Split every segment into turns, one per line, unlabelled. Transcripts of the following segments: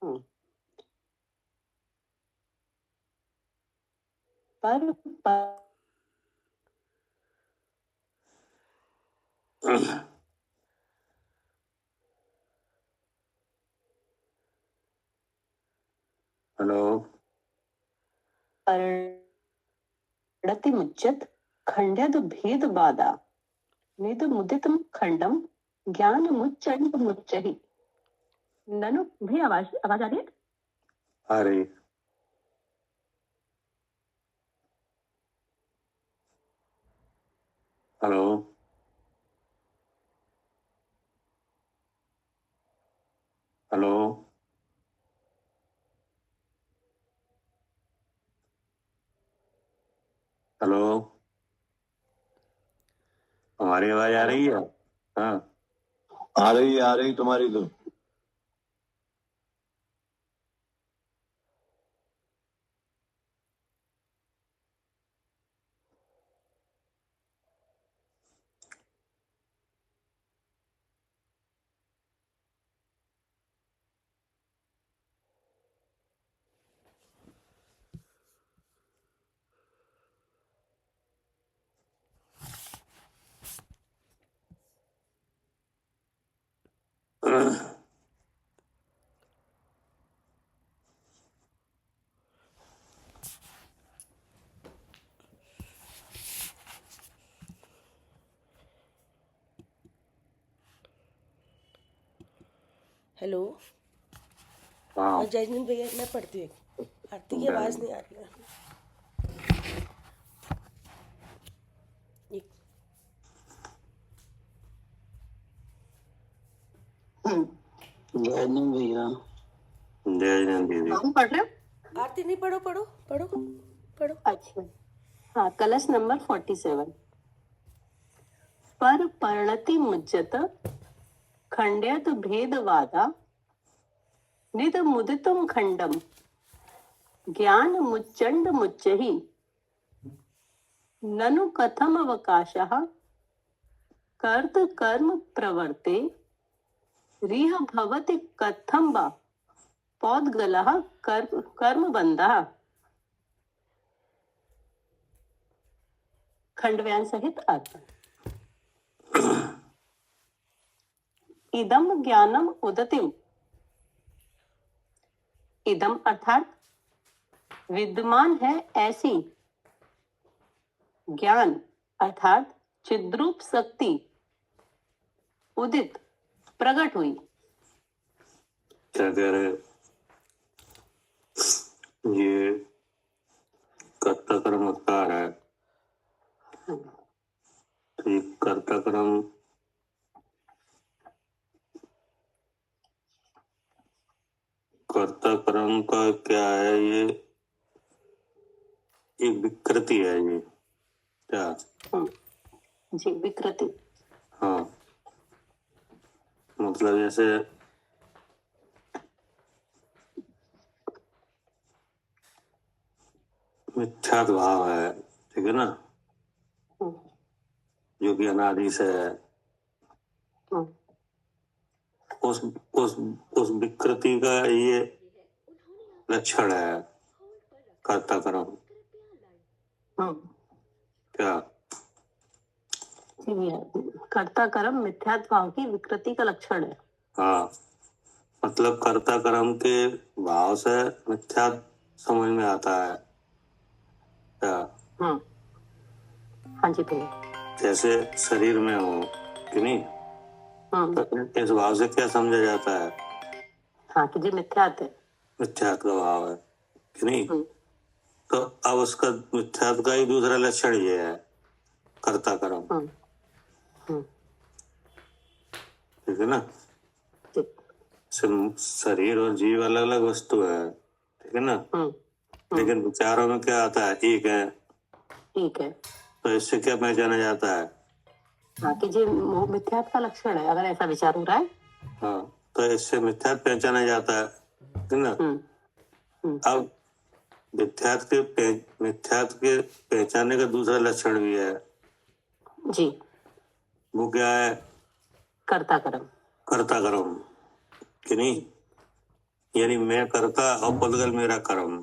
हम्म, पर, पर
हेलो।
परिणति मुच्यत खंड्यद भेद बाधा निद मुदितम खंडम ज्ञान मुच्चंड मुच्चहि। ननु भी आवाज आवाज आ रही है?
आ रही। हेलो। हेलो। हेलो। हमारी आवाज आ रही है? हाँ,
आ रही तुम्हारी तो।
हेलो।
हाँ।
जैस्मिन भैया मैं पढ़ती हूँ। आरती की आवाज़ नहीं आ रही है।
जय हिंद भैया।
जय हिंद दीदी।
हम पढ़ रहे हो?
आरती नहीं, पढ़ो पढ़ो पढ़ो पढ़ो।
अच्छा, हाँ, कलश नंबर 47। पर परिणति मुच्यत खंड्यत भेदवादा निद मुदितम खंडम ज्ञान मुच्चंड मुच्चहि। ननु कथम अवकाशः कर्त कर्म प्रवर्ते रिह भवति कथम वा पौद्गलः कर्म बंधः। खंडव्यान सहित अर्थ। इदम ज्ञानम उदतिम। इदम अर्थात विद्यमान है ऐसी, ज्ञान अर्थात चिद्रूप शक्ति उदित प्रकट हुई।
क्या कह रहे? ये कर्ता कर्म कार है। तो ये कर्ता कर्म का क्या है? ये एक विकृति है। ये क्या?
जी, विकृति।
हाँ, मतलब जैसे मिथ्यात्व भाव है, ठीक है ना, जो कि अनादि से है। उस विकृति का ये लक्षण है कर्ता कर्म। क्या?
कर्ता कर्म मिथ्यात्व भाव की विकृति का लक्षण है।
हाँ, मतलब कर्ता कर्म के भाव से मिथ्या समझ में आता है। क्या?
हाँ जी भैया।
जैसे शरीर में हो कि नहीं, तो इस भाव से क्या समझा जाता है?
हाँ, कि जी मिथ्यात्व है,
मिथ्यात्व का भाव है कि नहीं। तो अब उसका मिथ्यात्व का ही दूसरा लक्षण ये है कर्ता कर्म, ठीक है ना। शरीर और जीव अलग अलग वस्तु है, ठीक है ना। लेकिन विचारों में क्या आता है? एक है।
ठीक है।
तो इससे क्या पहचाना जाता है?
हाँ, कि जी मिथ्यात्व का लक्षण है, अगर ऐसा विचार हो रहा है।
हाँ, तो इससे मिथ्यात्व पहचाना जाता है, ठीक है ना। अब मिथ्यात्व के पहचानने का दूसरा लक्षण भी है
जी।
वो क्या है?
कर्ता कर्म।
कर्ता कर्म कि नहीं। यानी मैं करता और पुद्गल मेरा कर्म।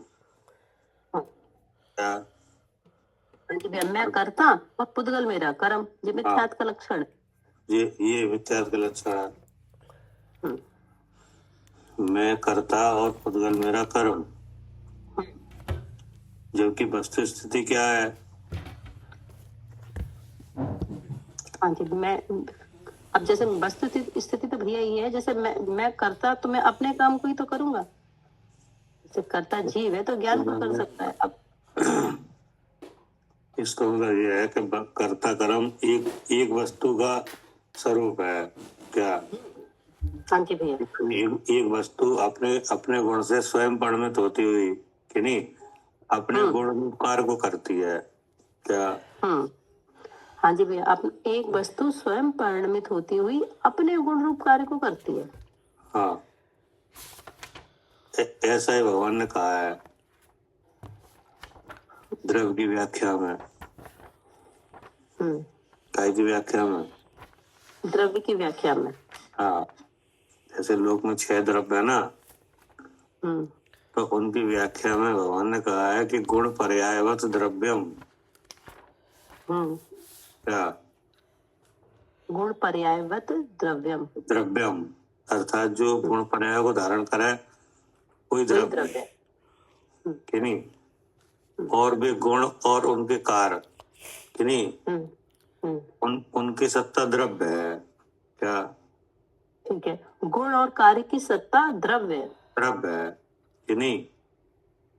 क्या?
हाँ जी भैया, मैं करता और पुद्गल मेरा कर्म, ये मिथ्यात का लक्षण है।
ये मिथ्यात का लक्षण है।
हम्म।
मैं करता और पुद्गल मेरा कर्म, जबकि वस्तु स्थिति क्या है?
हाँ जी, मैं अब जैसे वस्तु स्थिति तो भैया ये है, जैसे मैं करता तो मैं अपने काम को ही तो करूंगा। जैसे करता जीव है तो ज्ञान को कर सकता है। अब
इसका मतलब यह है कि कर्ता कर्म एक वस्तु का स्वरूप है। क्या?
हाँ जी भैया,
एक वस्तु अपने अपने गुण से स्वयं परिणमित होती हुई कि नहीं अपने गुण कार्य को करती है। क्या?
हाँ जी भैया, एक वस्तु स्वयं परिणमित होती हुई अपने गुण रूप कार्य को करती है।
हाँ, ऐसा ही भगवान ने कहा है द्रव्य की व्याख्या में। काय की व्याख्या में?
द्रव्य की व्याख्या में।
हाँ, जैसे लोक में 6 द्रव्य है ना, तो उनकी व्याख्या में भगवान ने कहा है कि गुण पर्यायवत द्रव्यम। क्या?
गुण पर्यायवत द्रव्यम।
द्रव्यम अर्थात जो गुण पर्याय को धारण करे कोई द्रव्य कि नहीं, और वे गुण और उनके कार्य कि नहीं उनकी सत्ता द्रव्य है। क्या?
ठीक है, गुण और कार्य की सत्ता द्रव्य
है कि नहीं,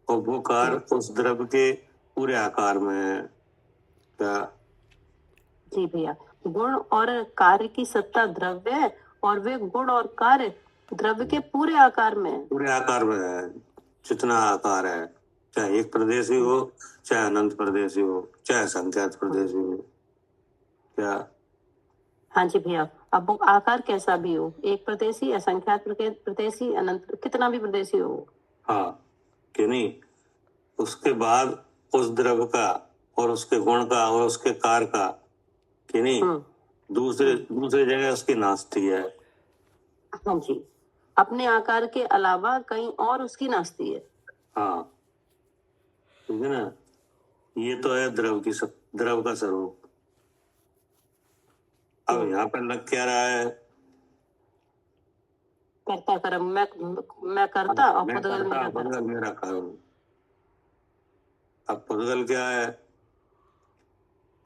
और वो कार्य उस द्रव्य के पूरे आकार में है। क्या?
जी भैया, गुण और कार्य की सत्ता द्रव्य है और वे गुण और कार्य द्रव्य के पूरे आकार में है।
पूरे आकार में है, जितना आकार है, चाहे एक प्रदेशी हो, चाहे अनंत प्रदेशी हो, चाहे संख्यात प्रदेशी हो। क्या?
हाँ जी भैया, अब वो आकार कैसा भी हो, एक प्रदेशी, असंख्यात प्रदेशी, अनंत, कितना भी प्रदेशी हो।
हाँ कि नहीं, उसके बाद उस द्रव्य का और उसके गुण का और उसके कार्य का कि नहीं दूसरे जगह उसकी नास्ती है।
हाँ जी, अपने आकार के अलावा कहीं और उसकी नास्ती है।
हाँ, ठीक है ना, ये तो है द्रव का स्वरूप। अब यहाँ पर लग क्या रहा है?
करता कर्म, मैं करता और पुद्गल
मेरा कर्म। अब पुद्गल क्या है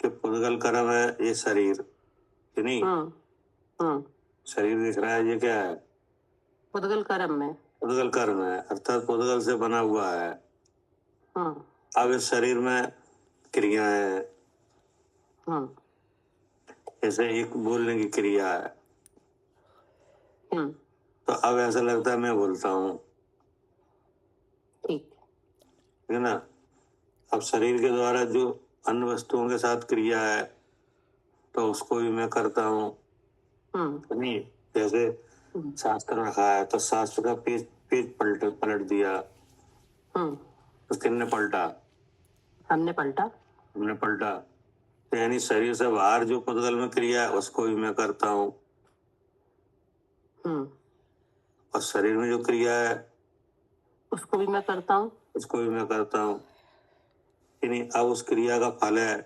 कि पुद्गल कर्म है ये शरीर कि नहीं, शरीर दिख रहा है, ये क्या है?
पुद्गल कर्म है।
पुद्गल कर्म है अर्थात पुद्गल से बना हुआ है। अब इस शरीर में क्रियाएं हैं, जैसे एक बोलने की क्रिया है, तो अब ऐसा लगता है मैं बोलता हूँ, ठीक है ना। अब शरीर के द्वारा जो अन्य वस्तुओं के साथ क्रिया है तो उसको भी मैं करता हूँ नहीं। जैसे शास्त्र रखा है तो शास्त्र का पेज पेज पलट दिया, तो किसने पलटा? हमने पलटा। तो यानी शरीर से बाहर जो पुद्गल में क्रिया है उसको भी मैं करता हूँ, और शरीर में जो क्रिया है उसको भी मैं करता हूँ कि नहीं। अब उस क्रिया का फल है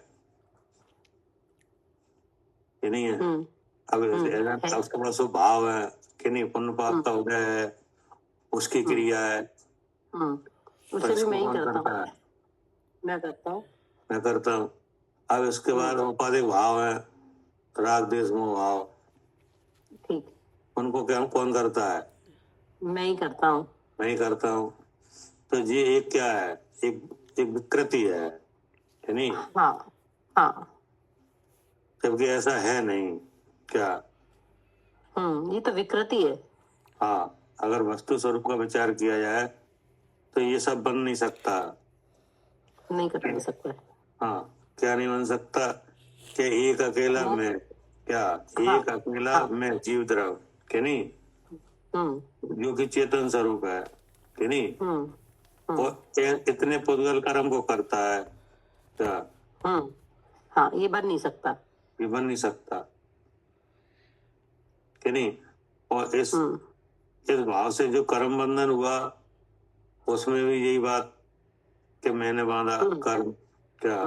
कि नहीं है? अब उसके पास वो भाव है कि नहीं, पुण्य पाप का उदय है, उसकी क्रिया है, उसे भी मैं ही करता हूँ। मैं करता हूँ। अब इसके बाद औपाधिक भाव है, राग द्वेष मोह भाव, ठीक, उनको क्या कौन करता है? मैं ही करता हूँ। तो ये एक क्या है, एक विकृति है कि नहीं? हाँ, जबकि ऐसा है नहीं। क्या? ये तो विकृति है। हाँ, अगर वस्तु स्वरूप का विचार किया जाए तो ये सब बन नहीं सकता। हाँ, क्या नहीं बन सकता कि एक अकेला मैं, क्या एक अकेला मैं जीव द्रव कि नहीं, जो कि चेतन स्वरूप है कि नहीं, और इतने पुद्गल कर्म को करता है। क्या? हाँ, ये बन नहीं सकता कि नहीं। और इस भाव से जो कर्म बंधन हुआ उसमें भी यही बात कि मैंने बांधा कर्म, क्या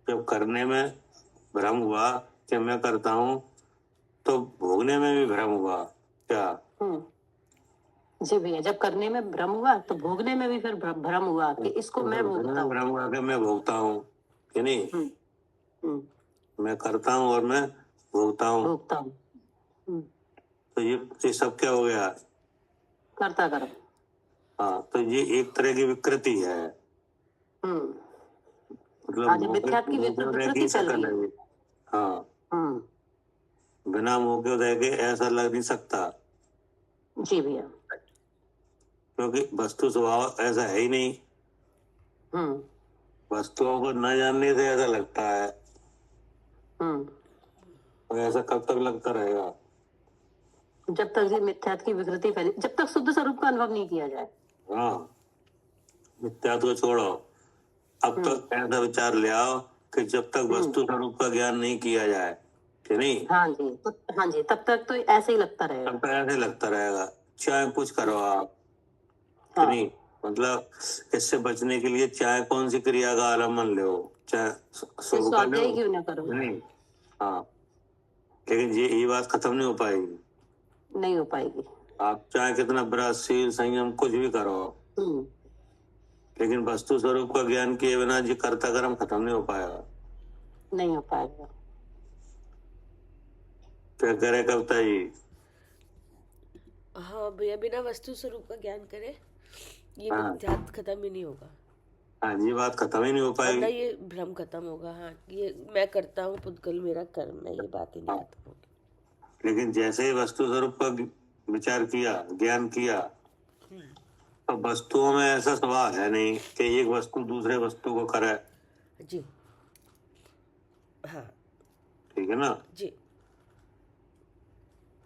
जब करने में भ्रम हुआ कि मैं करता हूँ तो भोगने में भी भ्रम हुआ, क्या
जी भैया, जब करने में भ्रम हुआ तो भोगने में भी फिर भ्रम हुआ कि इसको मैं भोगता हूँ।
भ्रम हुआ कि मैं भोगता हूँ कि नहीं, मैं करता हूँ और मैं भोगता हूँ। तो ये सब क्या हो गया,
करता कर्म।
हाँ, तो ये एक तरह की विकृति है, मतलब
मिथ्यात्व की विकृति चल रही है।
हाँ, बिना मोह के उदय के ऐसा लग नहीं सकता।
जी भैया,
क्योंकि वस्तु स्वभाव ऐसा है ही नहीं। वस्तुओं को न जानने से ऐसा लगता है, और ऐसा कब तक लगता रहेगा,
जब तक ये मिथ्यात्व की विकृति फैली, जब तक शुद्ध स्वरूप का अनुभव नहीं किया जाए।
हाँ, मिथ्यात्व को छोड़ो, अब तो ऐसा विचार ले आओ कि जब तक वस्तु स्वरूप का ज्ञान नहीं किया जाए कि नहीं,
हाँ जी, तब तक तो ऐसे ही लगता रहेगा,
तब तक ऐसे लगता रहेगा, चाहे कुछ करो आप, कि नहीं, मतलब इससे बचने के लिए चाहे कौन सी क्रिया का आलम्बन लो, चाहे शुभ का लो,
क्यों ना करो,
नहीं, हाँ, लेकिन ये बात खत्म नहीं हो पाएगी,
नहीं हो पाएगी।
आप चाहे कितना व्रत शील संयम कुछ भी करो, लेकिन वस्तु स्वरूप का ज्ञान किए बिना जी कर्ता कर्म खत्म नहीं हो पाएगा,
नहीं हो पाएगा।
क्या करे कविता जी?
हाँ भैया, बिना वस्तु स्वरूप का ज्ञान करे ये मिथ्यात्व खत्म ही नहीं होगा।
हाँ, ये बात खत्म ही नहीं हो पाएगी,
वरना ये भ्रम खत्म होगा। हाँ, ये मैं करता हूँ, पुद्गल मेरा कर्म है, ये बात ही नहीं खत्म होगी।
लेकिन जैसे ही वस्तु स्वरूप का विचार किया, ज्ञान किया, तो वस्तुओं में ऐसा स्वभाव है नहीं कि एक वस्तु दूसरे वस्तु को करे।
जी हाँ,
ठीक है ना
जी।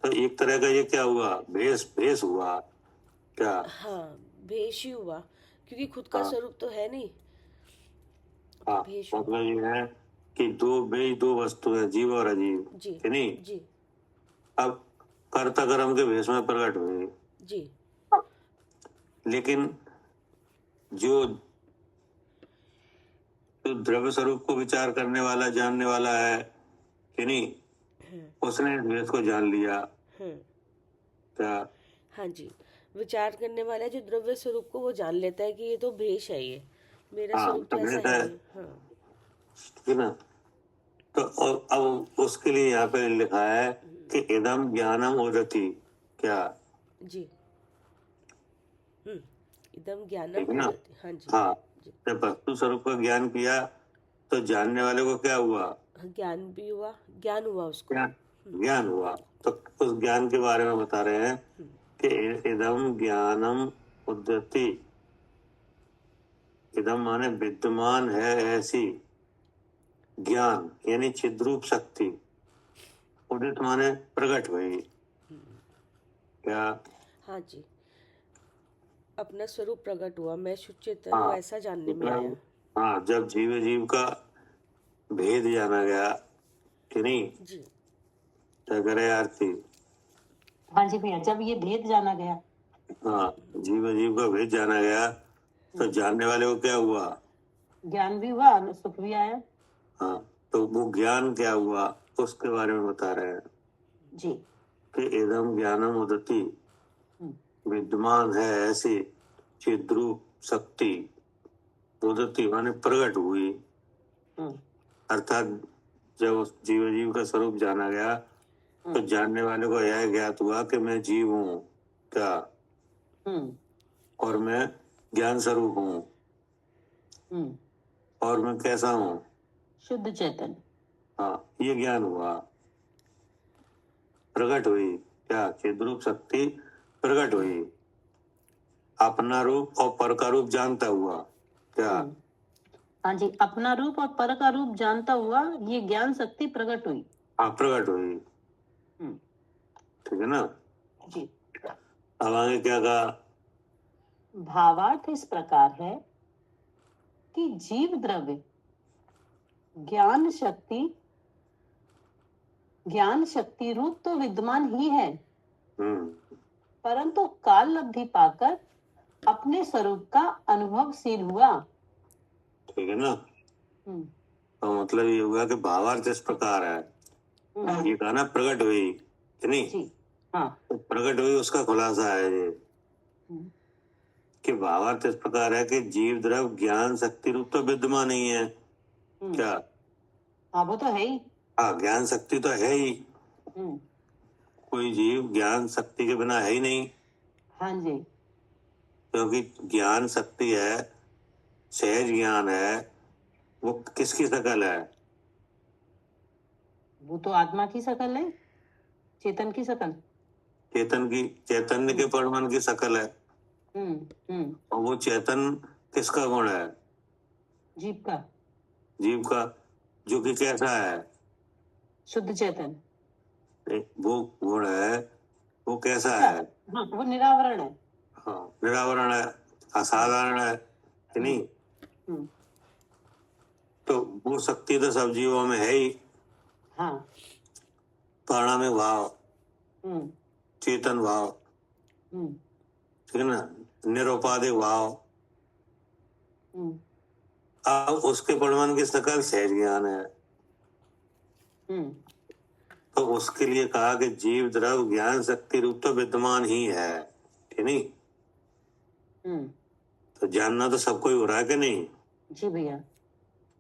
तो एक तरह का ये क्या हुआ, भेष हुआ, क्या?
हाँ, भेष ही हुआ, क्योंकि खुद का स्वरूप तो है नहीं।
हाँ, मतलब ये है कि दो वस्तु है, जीव और अजीव,
जी
नहीं
जी।
अब कर्ता कर्म के भेष में प्रकट हुए
जी,
लेकिन जो द्रव्य स्वरूप को विचार करने वाला जानने वाला है कि नहीं, उसने इस भेष को जान लिया, क्या?
हाँ जी, विचार करने वाला जो द्रव्य स्वरूप को वो जान लेता है कि ये तो भेष है, ये मेरा स्वरूप तो ऐसा है। हाँ,
ठीक है ना। तो और अब उसके लिए यहाँ पे लिखा है कि इदम ज्ञानम उदति, क्या?
जी, इदम ज्ञानम उदति। हाँ जी,
हाँ, जब वस्तु स्वरूप का ज्ञान किया तो जानने वाले को क्या हुआ,
ज्ञान भी हुआ, ज्ञान हुआ उसको,
ज्ञान हुआ। तो उस ज्ञान के बारे में बता रहे हैं कि इदम ज्ञानम उदति, इदम माने विद्यमान है ऐसी, ज्ञान यानी चिद्रूप शक्ति, उदित माने प्रकट हुई, क्या?
हाँ जी, अपना स्वरूप प्रकट हुआ, मैं शुद्ध चेतन हूँ, ऐसा जानने में आया।
हाँ, जब जीव का भेद जाना गया कि नहीं,
जी,
क्या करे आरती?
हाँ जी भैया, जब ये भेद जाना गया,
हाँ, जीव का भेद जाना गया तो जानने वाले को क्या हुआ,
ज्ञान भी हुआ, सुख भी आया।
हाँ, तो वो ज्ञान क्या हुआ उसके बारे में बता रहे हैं
जी
कि इदम ज्ञानम उदति, विद्यमान है ऐसी चिद्रूप शक्ति, उदति माने प्रकट हुई, अर्थात जब जीव का स्वरूप जाना गया तो जानने वाले को यह ज्ञात हुआ कि मैं जीव हूँ, क्या? और मैं ज्ञान स्वरूप हूँ, और मैं कैसा हूँ, शुद्ध चेतन। हाँ, ये ज्ञान हुआ, प्रकट हुई, क्या? चिद्रूप शक्ति प्रकट हुई, अपना रूप और पर का रूप जानता हुआ, क्या? हाँ जी, अपना रूप और पर का रूप जानता हुआ ये ज्ञान शक्ति प्रकट हुई। हाँ, प्रकट हुई, ठीक है ना जी। अब आगे क्या कहा? भावार्थ इस प्रकार है कि जीव द्रव्य ज्ञान शक्ति
ज्ञान शक्ति रूप तो विद्यमान ही है,
हम्म,
परंतु काल लब्धि पाकर अपने स्वरूप का अनुभवशील हुआ।
ठीक है ना।
हम्म,
तो मतलब ये हुआ कि भावार्थ इस प्रकार है। ये कहा ना प्रकट हुई कि नहीं,
जी हाँ,
तो प्रकट हुई उसका खुलासा है ये
हम्म,
कि भावार्थ इस प्रकार है कि जीव द्रव ज्ञान शक्ति रूप तो विद्यमान नहीं है। क्या?
हाँ वो तो है ही।
हाँ, ज्ञान शक्ति तो है ही,
हम्म,
कोई जीव ज्ञान शक्ति के बिना है ही नहीं,
हाँ जी,
क्योंकि ज्ञान शक्ति है, सहज ज्ञान है, वो किसकी शकल है?
वो तो आत्मा की शकल है, चेतन की शकल।
चेतन की, चैतन्य के परमाणु की शकल है। और वो चेतन किसका गुण है?
जीव का।
जीव का, जो कि कैसा है?
शुद्ध चेतन।
वो गुण है, वो कैसा
अच्छा,
है?
हाँ वो निरावरण है।
हाँ, निरावरण है, असाधारण है कि नहीं। तो वो शक्ति तो सब जीवों में है ही।
हाँ,
पारणामिक भाव, चेतन भाव, ठीक है ना, निरुपाधिक भाव। अब उसके परमाणु की शकल सहज ज्ञान है। तो उसके लिए कहा कि जीव द्रव ज्ञान शक्ति रूप तो विद्यमान ही है, ठीक नहीं। तो जानना तो सबको ही हो रहा है कि नहीं?
जी भैया।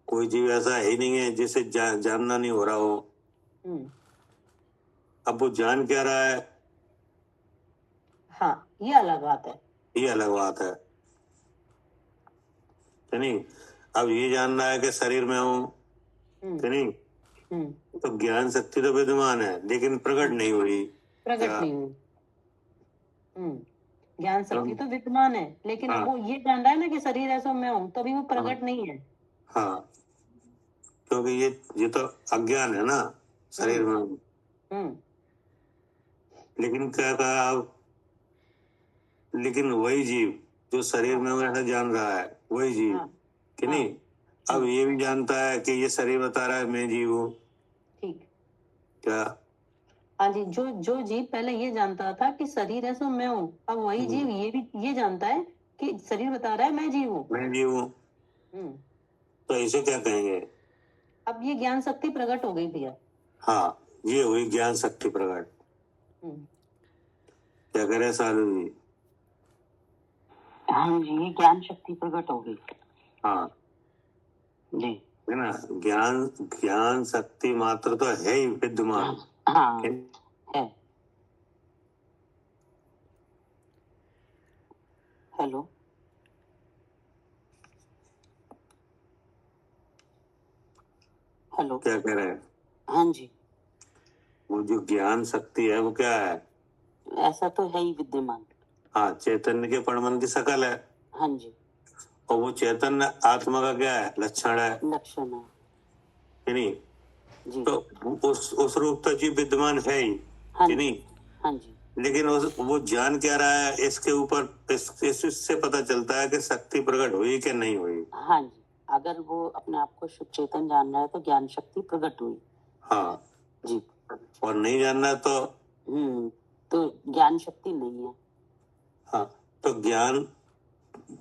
कोई जीव ऐसा है ही नहीं है जिसे जानना नहीं हो रहा हो। अब वो जान क्या रहा है,
हाँ ये अलग बात है।
ये अलग बात है कि नहीं। अब ये जानना है कि शरीर में हूं कि नहीं, तो ज्ञान शक्ति तो विद्यमान है लेकिन प्रकट नहीं हुई।
प्रकट नहीं हुई। ज्ञान शक्ति तो विद्यमान है, लेकिन
हाँ,
वो ये जान रहा है ना कि शरीर ऐसा मैं हूं, तभी वो प्रकट नहीं है।
हाँ, क्योंकि ये तो अज्ञान है ना शरीर में हूं। लेकिन क्या कहा अब, लेकिन वही जीव जो शरीर में हूं ऐसा जान रहा है, वही जीव कि नहीं, अब ये भी जानता है कि ये शरीर बता रहा है मैं जीव हूं।
ठीक।
क्या?
हाँ जी, जो जो जीव पहले ये जानता था कि शरीर है सो मैं हूँ, अब वही जीव ये भी ये जानता है कि शरीर बता रहा है मैं जीव हूँ।
मैं जीव हूं, तो इसे क्या कहेंगे?
अब ये ज्ञान शक्ति प्रकट हो गई भैया।
हाँ, ये हुई ज्ञान शक्ति प्रकट। क्या करे साधु जी?
हाँ जी, ये ज्ञान शक्ति प्रकट हो गई।
हाँ
जी,
है ना, ज्ञान ज्ञान शक्ति मात्र तो है ही विद्यमान।
हाँ है। हेलो, हेलो,
क्या कह रहे हैं?
हाँ जी,
वो जो ज्ञान शक्ति है वो क्या है?
ऐसा तो है ही विद्यमान।
हाँ, चैतन्य के परमाणु की शकल है।
हाँ जी,
और वो चैतन्य आत्मा का क्या है? लक्षण है,
लक्षण है
कि नहीं।
जी।
तो उस रूप तो जीव विद्यमान है ही,
हाँ
कि
जी,
नहीं।
हाँ जी,
लेकिन वो जान क्या रहा है, इसके ऊपर इससे पता चलता है कि शक्ति प्रकट हुई कि नहीं हुई।
हाँ जी, अगर वो अपने आप को शुद्ध चेतन जान रहा है तो ज्ञान शक्ति प्रकट हुई।
हाँ
जी।
और नहीं जानना
तो ज्ञान शक्ति नहीं है।
हाँ, तो ज्ञान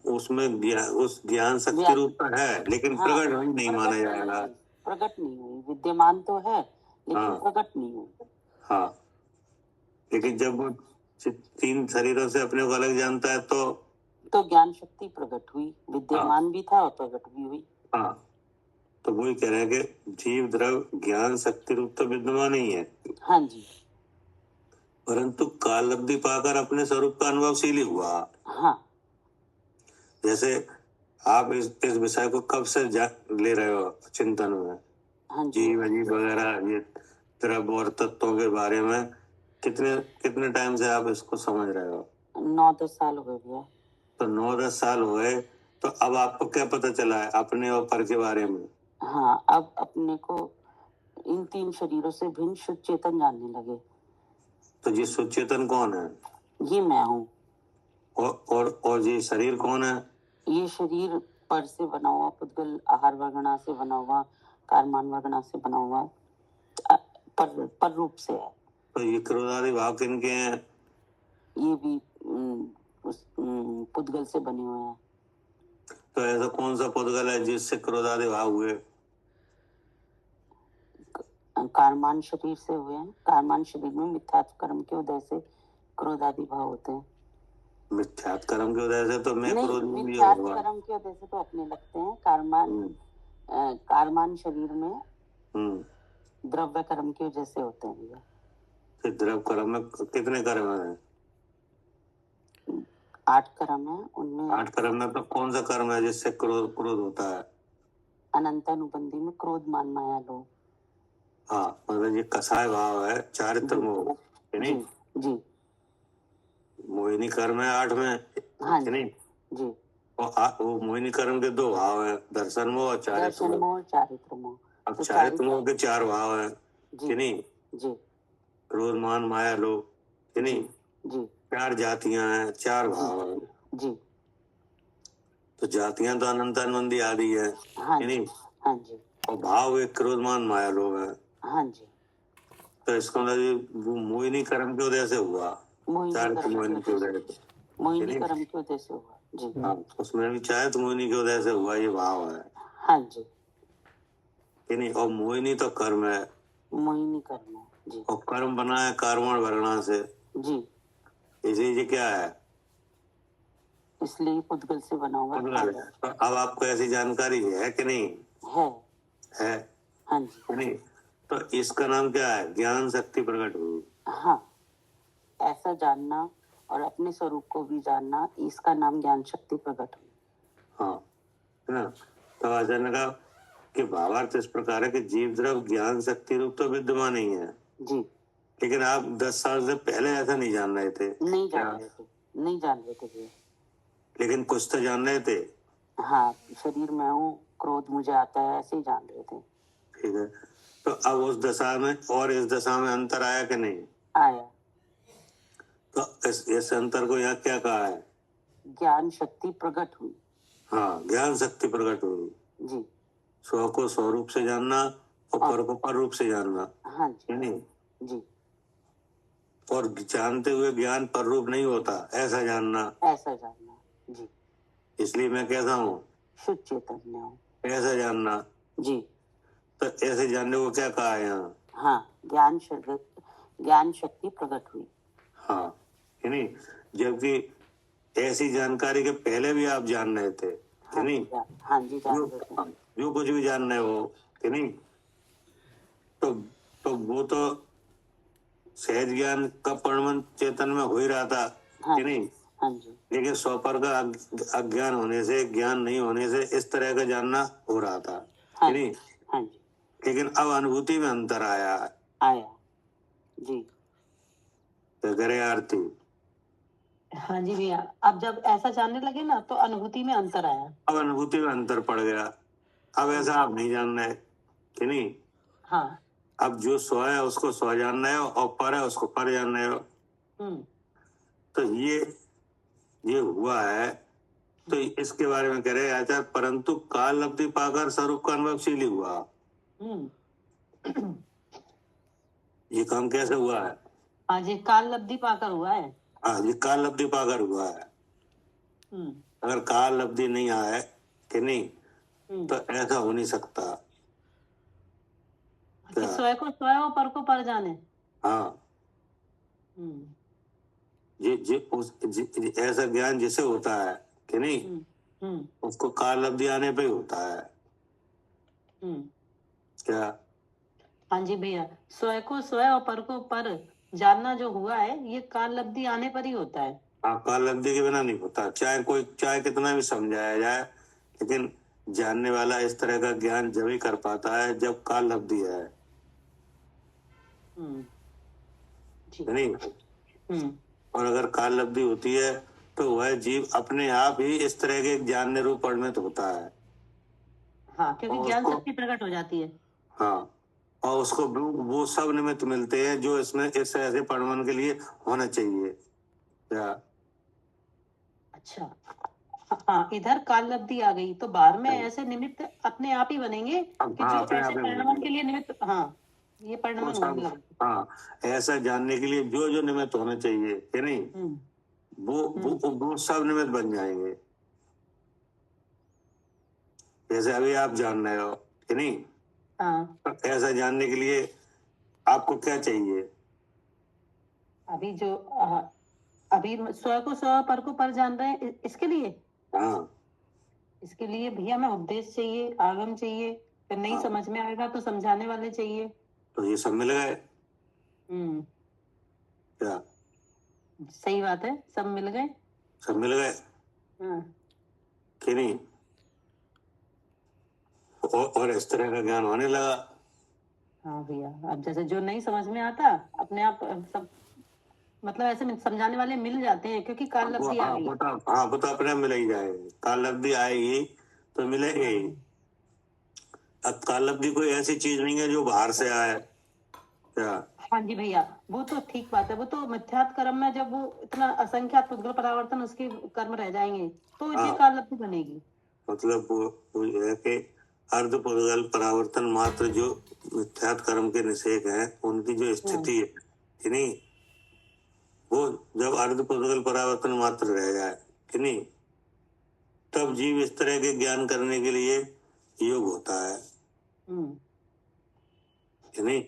उसमें उस ज्ञान शक्ति रूप पर है लेकिन
हाँ,
प्रकट नहीं माना जाएगा।
प्रकट नहीं हुई, विद्यमान तो है लेकिन
हाँ,
प्रकट नहीं हुई।
हाँ, लेकिन जब वो तीन शरीरों से अपने को अलग जानता है तो
ज्ञान शक्ति प्रकट हुई, विद्यमान भी था और प्रकट भी हुई।
हाँ, तो वही कह रहे हैं कि जीव द्रव ज्ञान शक्ति रूप तो विद्यमान ही है।
हाँ जी,
परंतु काल अवधि पाकर अपने स्वरूप का अनुभवशील ही हुआ।
हाँ,
जैसे आप इस विषय को कब से ले रहे हो चिंतन में?
हाँ जी,
जीव अजीब वगैरह ये द्रव और तत्वों के बारे में कितने कितने टाइम से आप इसको समझ रहे हो?
9-10 साल हो गए भैया।
तो 9-10 साल हो गए, तो अब आपको क्या पता चला है अपने और पर के बारे में?
हाँ, अब अपने को इन 3 शरीरों से भिन्न शुद्ध चेतन जानने लगे।
तो ये शुद्ध चेतन कौन है?
ये मैं हूँ।
और ये शरीर कौन है?
ये शरीर पर से बना हुआ, पुद्गल आहार वर्गणा से बना हुआ, कारमान वर्गणा से बना हुआ,
पर रूप से है।
तो ये क्रोधादि भाव किनके हैं?
ये भी पुद्गल से बने हुए हैं।
तो ऐसा कौन सा पुद्गल है जिससे क्रोधादि भाव हुए?
कारमान शरीर से हुए हैं। कारमान शरीर में मिथ्यात्व कर्म के उदय से क्रोधादि भाव होते हैं।
मिथ्यात्व कर्म के उदय से तो मैं क्रोध
नहीं,
में
मिथ्यात्व कर्म के उदय से तो अपने लगते हैं। कारमान शरीर में द्रव्य कर्म की वजह से होते हैं भैया।
तो द्रव्य कर्म में कितने कर्म है?
8 कर्म है। उनमें
8 कर्म में तो कौन सा कर्म है जिससे क्रोध होता है?
अनंतानुबंधी में क्रोध मान माया लोभ।
हाँ, मतलब ये कसाय भाव है, चारित्र मोह, नहीं?
जी
मोहिनी कर्म है 8 में,
हाँ
नहीं?
जी।
और वो मोहिनी कर्म के 2 भाव है, दर्शन मोह और चारित्र मोह।
चारित्र मोह।
अब चारित्र मोह के 4 भाव है, नहीं?
जी।
क्रोध मान माया लोभ, नहीं?
जी
4 जातियां हैं, 4 भाव है।
जी।
तो जातियां तो अनंतानुबंधी आदि है, नहीं?
हाँ जी।
और भाव एक क्रोध मान माया लोभ है।
हाँ जी।
तो इसका मतलब वो मोहिनी कर्म के उदय से हुआ, चारित्र मोहिनी के उदय से,
मोहिनी कर्म के उदय से हुआ जी।
हाँ, उसमें भी चाहे मोहिनी के उदय से हुआ, ये भाव है।
हाँ जी,
नहीं? और मोहिनी तो कर्म है,
मोहिनी कर्म है जी।
और कर्म बना है कार्मण वर्णा से
जी,
इसीलिए क्या है?
इसलिए पुद्गल से बना हुआ है।
तो अब आपको ऐसी जानकारी है कि नहीं है?
हाँ जी।
नहीं? तो इसका नाम क्या है? ज्ञान शक्ति प्रकट हुई।
हाँ, ऐसा जानना और अपने स्वरूप को भी जानना, इसका नाम ज्ञान शक्ति प्रकट हुई।
हाँ, है ना? तो आचार्य ने कहा कि भावार्थ इस प्रकार है कि जीव द्रव ज्ञान शक्ति रूप तो विद्यमान ही है
जी,
लेकिन आप 10 साल से पहले ऐसा नहीं जान रहे थे।
नहीं जान रहे थे जी।
लेकिन कुछ तो जान रहे थे।
हाँ, शरीर में हूँ, क्रोध मुझे आता है, ऐसे ही जान रहे थे।
ठीक है, तो अब उस दशा में और इस दशा में अंतर आया कि नहीं
आया?
तो इस अंतर को यहाँ क्या कहा है?
ज्ञान शक्ति प्रकट हुई।
हाँ, ज्ञान शक्ति प्रकट हुई
जी।
स्व को स्वरूप से जानना और पर को पर रूप से जानना।
हाँ जी।
नहीं
जी।
और जानते हुए ज्ञान पर रूप नहीं होता, ऐसा जानना
जी।
इसलिए मैं कहता हूँ
शुद्ध चैतन्य हूँ, ऐसा
ऐसा जानना
जी।
तो ऐसे जानने को क्या कहा है यहाँ?
हाँ, ज्ञान शक्ति प्रकट हुई।
हाँ, नहीं जबकि ऐसी जानकारी के पहले भी आप जान रहे थे कि नहीं?
हाँ जी, जान रहे थे।
जो कुछ भी जान रहे हो कि नहीं, तो वो तो सहज ज्ञान का परिणमन चेतन में हो ही रहा था कि नहीं?
हाँ जी।
लेकिन स्वपर का अज्ञान होने से, ज्ञान नहीं होने से इस तरह का जानना हो रहा था कि नहीं?
हाँ जी।
लेकिन अब अनुभूति में अंतर आया
जी।
तो करे आरती।
हाँ जी भैया, अब जब ऐसा जानने लगे ना तो अनुभूति में अंतर आया।
अब अनुभूति में अंतर पड़ गया, अब ऐसा आप नहीं जान रहे कि नहीं?
हाँ,
अब जो स्व है उसको स्व जान रहे हो और पर है उसको पर जान रहे हो। तो ये हुआ है। तो इसके बारे में कह रहे आचार्य, परंतु काल लब्धि पाकर स्वरूप का अनुभवशील ही हुआ। ये काम कैसे हुआ है?
हाँ जी, काल लब्धि पाकर हुआ है।
हाँ, ये काल लब्धि पाकर हुआ है। अगर काल लब्धि नहीं आए कि नहीं तो ऐसा हो नहीं सकता।
स्वयं को स्वयं और पर को पर जाने।
हाँ, ऐसा ज्ञान जिसे होता है कि नहीं, उसको काल लब्धि आने पे ही होता है। क्या?
हाँ जी भैया, स्वयं को स्वयं और पर को पर जानना जो हुआ है, ये काल लब्धि आने पर ही होता है।
हाँ, काल लब्धि के बिना नहीं होता। चाहे कितना भी समझाया जाए, लेकिन जानने वाला इस तरह का ज्ञान जब ही कर पाता है जब काल लब्धि है। नहीं? और अगर काल लब्धि होती है तो वह जीव अपने आप ही इस तरह के जानने रूप परिणत होता है।
हाँ, क्योंकि ज्ञान शक्ति प्रकट हो जाती है।
हाँ, और उसको वो सब निमित्त मिलते हैं जो इसमें इस ऐसे परिणमन के लिए होना चाहिए। क्या?
अच्छा, हाँ, इधर काल लब्धि आ गई तो बाहर में ऐसे निमित्त अपने आप ही बनेंगे कि जो ऐसे परिणमन के लिए निमित्त। हाँ, ये पढ़ने में
वो
नहीं
सब,
लगता।
हाँ, ऐसा जानने के लिए जो जो निमित्त होने चाहिए कि नहीं, वो सब निमित्त बन जाएंगे। जैसे अभी आप जान रहे हो कि नहीं,
हाँ,
ऐसा जानने के लिए आपको क्या चाहिए?
अभी जो अभी स्व को स्व, पर को पर जान रहे हैं, इसके लिए,
हाँ,
इसके लिए भैया हमें उपदेश चाहिए, आगम चाहिए, फिर नहीं
हाँ।
समझ में आएगा तो समझाने वाले चाहिए।
तो ये सब मिल गए
हम्म,
क्या?
सही बात है, सब मिल गए।
सब मिल गए
हाँ,
कि नहीं? और इस तरह का ज्ञान होने लगा।
हाँ भैया, अब जैसे जो नहीं समझ में आता अपने आप सब, मतलब ऐसे समझाने वाले मिल जाते हैं, क्योंकि काल लब्धि आ गई।
वो तो अपने आप मिल ही जाएगी, काल लब्धि आएगी तो मिलेगी ही। अब काल लब्धि कोई ऐसी चीज नहीं है जो बाहर से आए क्या?
हाँ जी भैया, वो तो ठीक बात है, वो तो मिथ्यात्व कर्म में जब वो इतना असंख्यात पुद्गल परावर्तन उसके कर्म रह जाएंगे तो ये
हाँ।
काल लब्धि बनेगी।
मतलब वो ये है कि अर्ध पुद्गल परावर्तन मात्र जो मिथ्यात्व कर्म के निषेध हैं, उनकी जो स्थिति है कि नहीं, वो जब अर्ध पुद्गल परावर्तन मात्र रह जाए कि नहीं, तब जीव इस तरह के ज्ञान करने के लिए योग होता है कि नहीं।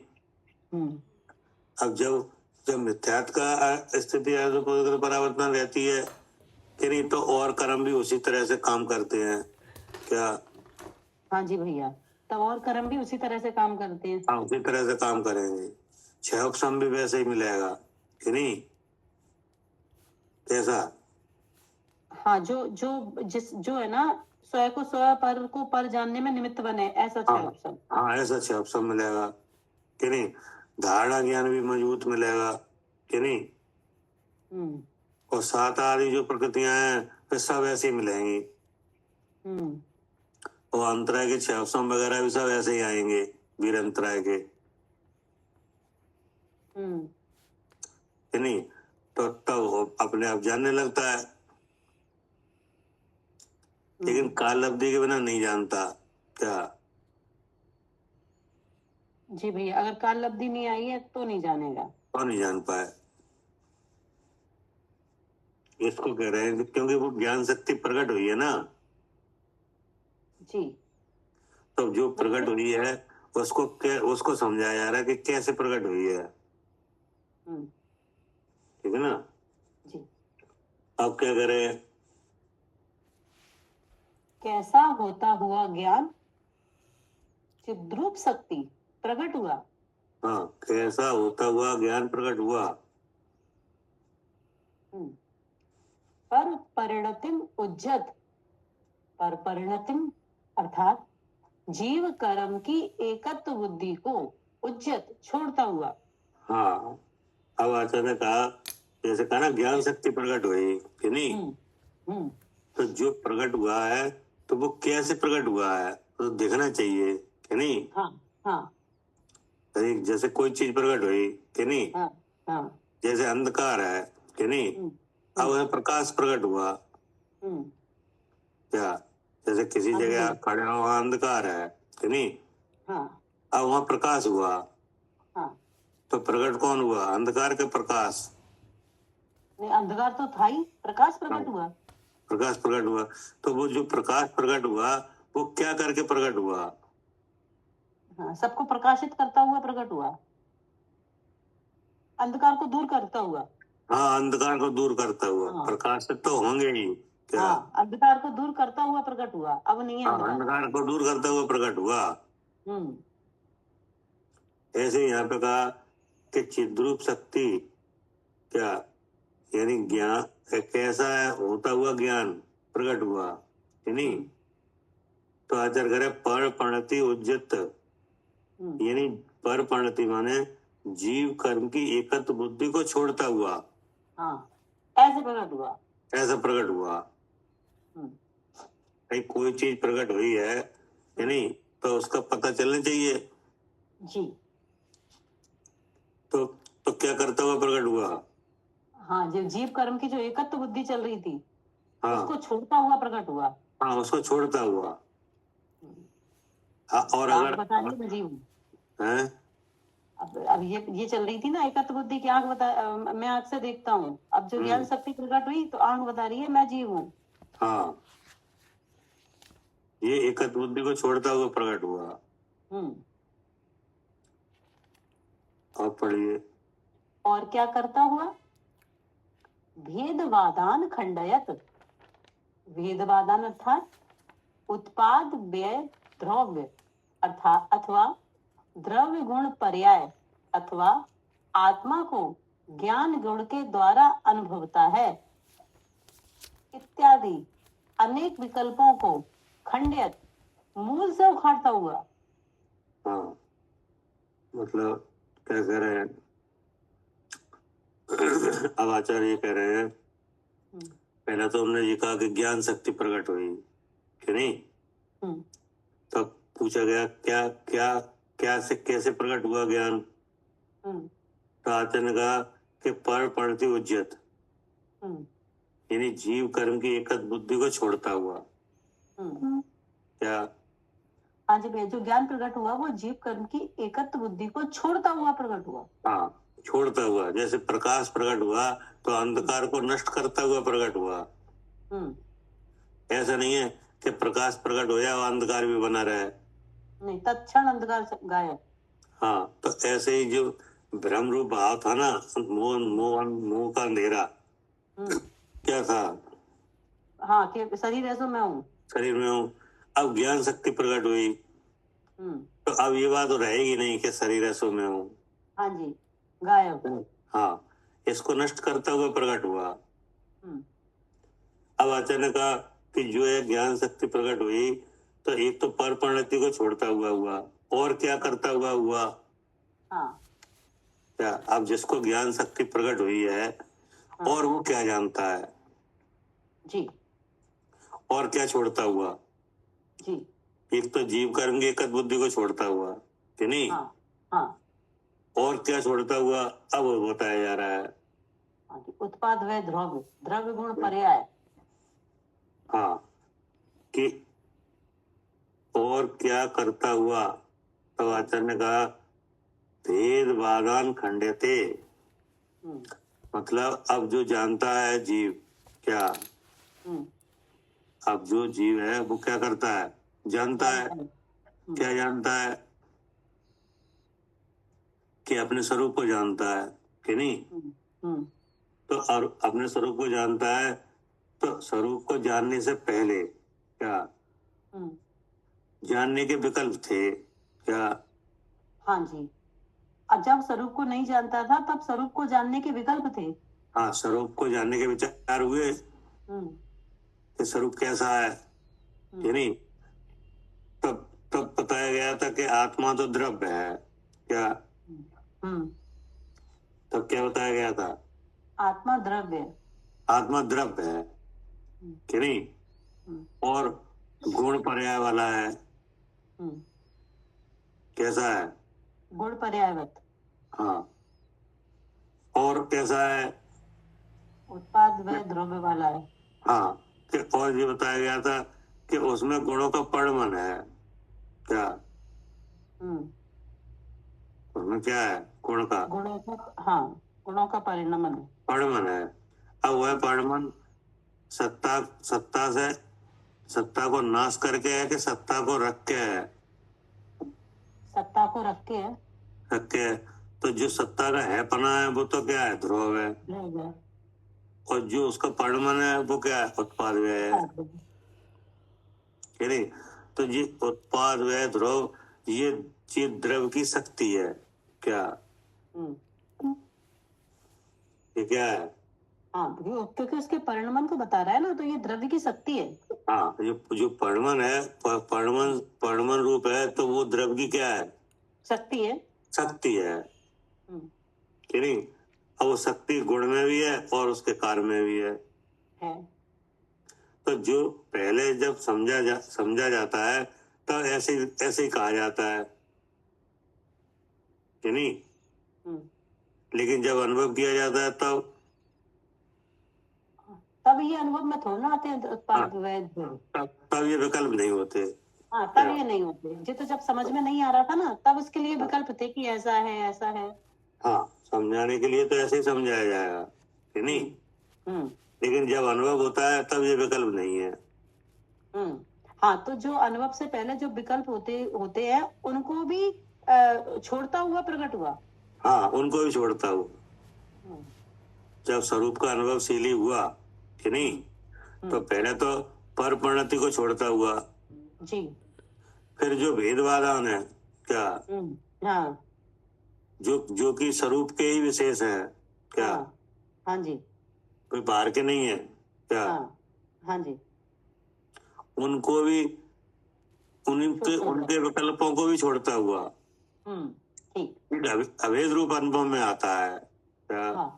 अब जब मिथ्यात्व का स्थिति अर्ध पुद्गल परावर्तन रहती है कि नहीं, तो और कर्म भी उसी तरह से काम करते हैं क्या?
हाँ जी भैया, तब और कर्म भी उसी तरह से काम करते हैं।
हाँ, उसी तरह से काम करेंगे। क्षयोक्षम भी वैसे ही मिलेगा कि नहीं? कैसा?
हाँ, जो है ना, स्व को स्व, पर को पर जानने में निमित्त बने, ऐसा क्षयोक्षम।
हाँ, ऐसा क्षयोक्षम मिलेगा कि नहीं। धारणा ज्ञान भी मजबूत मिलेगा कि नहीं। और सात आदि जो प्रकृतियां हैं वे सब ऐसे ही मिलेंगी। और अंतराय के क्षयोक्षम वगैरह भी सब ऐसे ही आएंगे, वीर अंतराय के कि नहीं। तो तब अपने आप जानने लगता है, लेकिन काल लब्धि के बिना नहीं जानता क्या?
जी भैया, अगर काल लब्धि नहीं आई है तो नहीं जानेगा,
तो नहीं जान पाए। इसको कह रहे हैं क्योंकि वो ज्ञान शक्ति प्रकट हुई है ना।
जी,
तो जो प्रकट हुई है उसको समझाया जा रहा है कि कैसे प्रकट हुई है, ठीक है ना।
जी,
अब क्या करें?
कैसा होता हुआ ज्ञान चिद्रूप शक्ति प्रकट हुआ।
हाँ, कैसा होता हुआ ज्ञान प्रकट हुआ।
पर परिणतिम उज्जत, पर परिणतिम अर्थात जीव कर्म की एकत्व बुद्धि को उज्जत छोड़ता हुआ।
हाँ, अब आचार्य ने कहा, जैसे कहा ना ज्ञान शक्ति प्रकट हुई कि नहीं, तो जो प्रकट हुआ है तो वो कैसे प्रकट हुआ है तो देखना चाहिए कि नहीं।
हाँ, हाँ,
जैसे कोई चीज प्रकट हुई कि नहीं,
हाँ, हाँ,
जैसे अंधकार है कि नहीं, अब वह प्रकाश प्रकट हुआ क्या? जैसे किसी जगह आप खड़े हो, वहां अंधकार है कि नहीं,
हाँ,
अब वहां प्रकाश हुआ,
हाँ,
तो प्रकट कौन हुआ? अंधकार के प्रकाश?
नहीं, अंधकार तो था ही, प्रकाश प्रकट हुआ।
प्रकाश प्रकट हुआ। तो वो जो प्रकाश प्रकट हुआ वो क्या करके प्रकट हुआ?
हाँ, सबको प्रकाशित करता हुआ प्रकट हुआ, अंधकार को दूर करता हुआ।
हाँ, अंधकार को दूर करता हुआ।
हाँ,
प्रकाशित तो होंगे ही क्या?
हाँ, अंधकार को दूर करता हुआ प्रकट हुआ, अब नहीं है अंधकार।
अंधकार को दूर करता हुआ प्रकट हुआ। ऐसे यहाँ पे कहा कि चिद्रूप शक्ति क्या, यानी ज्ञान कैसा है होता हुआ ज्ञान प्रकट हुआ कि नहीं। तो आचार्य करे पर परिणति उज्जत, यानी पर परिणति माने जीव कर्म की एकत्व बुद्धि को छोड़ता हुआ।
हाँ, ऐसे प्रकट हुआ,
ऐसा प्रकट हुआ। कोई चीज प्रकट हुई है या नहीं, तो उसका पता चलना चाहिए
जी।
तो क्या करता हुआ प्रकट हुआ?
हाँ, जो जीव कर्म की जो एकत्व बुद्धि चल रही थी,
हाँ,
उसको छोड़ता हुआ प्रकट हुआ।
हाँ, उसको छोड़ता हुआ। हाँ, और अगर
बताइए जीव
है
अब ये चल रही थी ना एकत्व बुद्धि की, आंख बता मैं आंख से देखता हूँ, अब जो ज्ञान शक्ति प्रकट हुई तो आंख बता रही है मैं जीव हूँ।
हाँ, ये एकत्व बुद्धि को छोड़ता हुआ प्रकट हुआ। और पढ़िए।
और क्या करता हुआ? भेदवादान खंडयत। भेदवादान अर्थात उत्पाद व्यय द्रव्य अर्थात अथवा द्रव्य गुण पर्याय अथवा आत्मा को ज्ञान गुण के द्वारा अनुभवता है इत्यादि अनेक विकल्पों को खंडित मूल से उखाड़ता हुआ।
हाँ, मतलब क्या कह रहे हैं? अब आचार्य ये कह रहे हैं, पहला तो हमने ये कहा कि ज्ञान शक्ति प्रकट हुई कि नहीं, तब पूछा गया क्या क्या क्या से कैसे प्रकट हुआ ज्ञान? तो आचार्य ने कहा कि पर पड़ती उज्जत, यानी जीव कर्म की एकत बुद्धि को छोड़ता हुआ। क्या?
हाँ जी भैया, जो ज्ञान प्रकट हुआ वो जीव कर्म की एकत्व बुद्धि को छोड़ता हुआ प्रकट हुआ।
हाँ, छोड़ता हुआ, जैसे प्रकाश प्रकट हुआ तो अंधकार को नष्ट करता हुआ प्रकट हुआ। ऐसा नहीं है कि प्रकाश प्रकट हो जाए और अंधकार भी बना रहे,
नहीं, तत्क्षण अंधकार गायब।
हाँ, तो ऐसे ही जो भ्रम रूप भाव था ना, मोह का अंधेरा, क्या था?
हाँ, कि शरीर ऐसा मैं हूँ,
शरीर में हूँ। अब ज्ञान शक्ति प्रकट हुई तो अब ये बात तो रहेगी नहीं कि शरीर ऐसो में हूँ।
हाँ जी, गायब।
हाँ, इसको नष्ट करता हुआ प्रकट हुआ। अब आचार्य ने कहा कि जो है ज्ञान शक्ति प्रकट हुई तो एक तो पर परिणति को छोड़ता हुआ और क्या करता हुआ हुआ?
हाँ,
क्या? अब जिसको ज्ञान शक्ति प्रकट हुई है और वो क्या जानता है
जी,
और क्या छोड़ता हुआ
जी?
एक तो जीव कर्म की एकत बुद्धि को छोड़ता हुआ कि नहीं?
हाँ, हाँ,
और क्या छोड़ता हुआ अब वो बताया जा रहा है।
हाँ, उत्पाद व द्रव्य द्रव्य गुण पर्याय।
हाँ, कि और क्या करता हुआ? तब आचार्य ने कहा भेद बाधान खंडते, मतलब अब जो जानता है जीव, क्या अब जो जीव है वो क्या करता है? जानता है। क्या जानता है? कि अपने स्वरूप को जानता है कि नहीं? तो और अपने स्वरूप को जानता है तो स्वरूप को जानने से पहले क्या जानने के विकल्प थे? क्या?
हाँ जी, और जब स्वरूप को नहीं जानता था तब स्वरूप को जानने के विकल्प थे।
हाँ, स्वरूप को जानने के विचार हुए कि स्वरूप कैसा है कि नहीं? तब तब बताया गया था कि आत्मा तो द्रव्य है। क्या? तब क्या बताया गया था?
आत्मा द्रव्य,
आत्मा द्रव्य है कि नहीं? और गुण पर्याय वाला है। कैसा है?
गुण पर्यायवत।
हाँ, और कैसा है?
उत्पाद व द्रव्य वाला है।
हाँ, कि और ये बताया गया था कि उसमें गुणों का परिणमन है। क्या? उसमें क्या है? गुण का
गुणों का, हाँ, गुणों का परिणमन है,
परिणमन है। अब वह परिणमन सत्ता सत्ता से सत्ता को नाश करके है कि सत्ता को रख के है?
सत्ता को रख के है।
रख के है। तो जो सत्ता का है पना है वो तो क्या है? ध्रुव है। और जो उसका परिणमन है वो क्या है? उत्पाद व्यय है कि नहीं? तो ये उत्पाद व्यय ध्रुव ये द्रव्य की शक्ति है। क्या? ये क्या है?
हाँ, क्योंकि उसके परिणमन को बता रहा है ना, तो ये द्रव्य की शक्ति है।
हाँ, जो परिणमन है, परिणमन रूप है, तो वो द्रव्य की क्या है?
शक्ति है।
शक्ति है कि नहीं? अब वो शक्ति गुण में भी है और उसके कार्य में भी है। तो जो पहले जब समझा जाता है तब ऐसे ही कहा जाता है कि नहीं? लेकिन जब अनुभव किया जाता है तब
ये अनुभव में थोड़ा ना आते हैं उत्पाद व ध्रुव।
तब ये विकल्प नहीं होते
हाँ, तब ये नहीं होते। ये तो जब समझ में नहीं आ रहा था ना, तब उसके लिए विकल्प थे कि ऐसा है, ऐसा है।
हाँ, समझाने के लिए तो ऐसे ही समझाया जाएगा कि नहीं, लेकिन जब अनुभव होता है तब ये विकल्प नहीं है।
हाँ, तो जो अनुभव से पहले जो विकल्प होते हैं, उनको भी छोड़ता हुआ प्रकट हुआ।
हाँ, उनको भी छोड़ता हुआ। जब स्वरूप का अनुभवशीली हुआ कि नहीं, तो पहले तो पर परिणति को छोड़ता हुआ
जी,
फिर जो भेदवादान है क्या,
हाँ,
जो कि स्वरूप के ही विशेष है क्या,
हाँ जी,
कोई बाहर के नहीं है क्या,
हाँ जी,
उनको भी उनके विकल्पों को भी छोड़ता हुआ
ठीक,
अभेद रूप अनुभव में आता है क्या।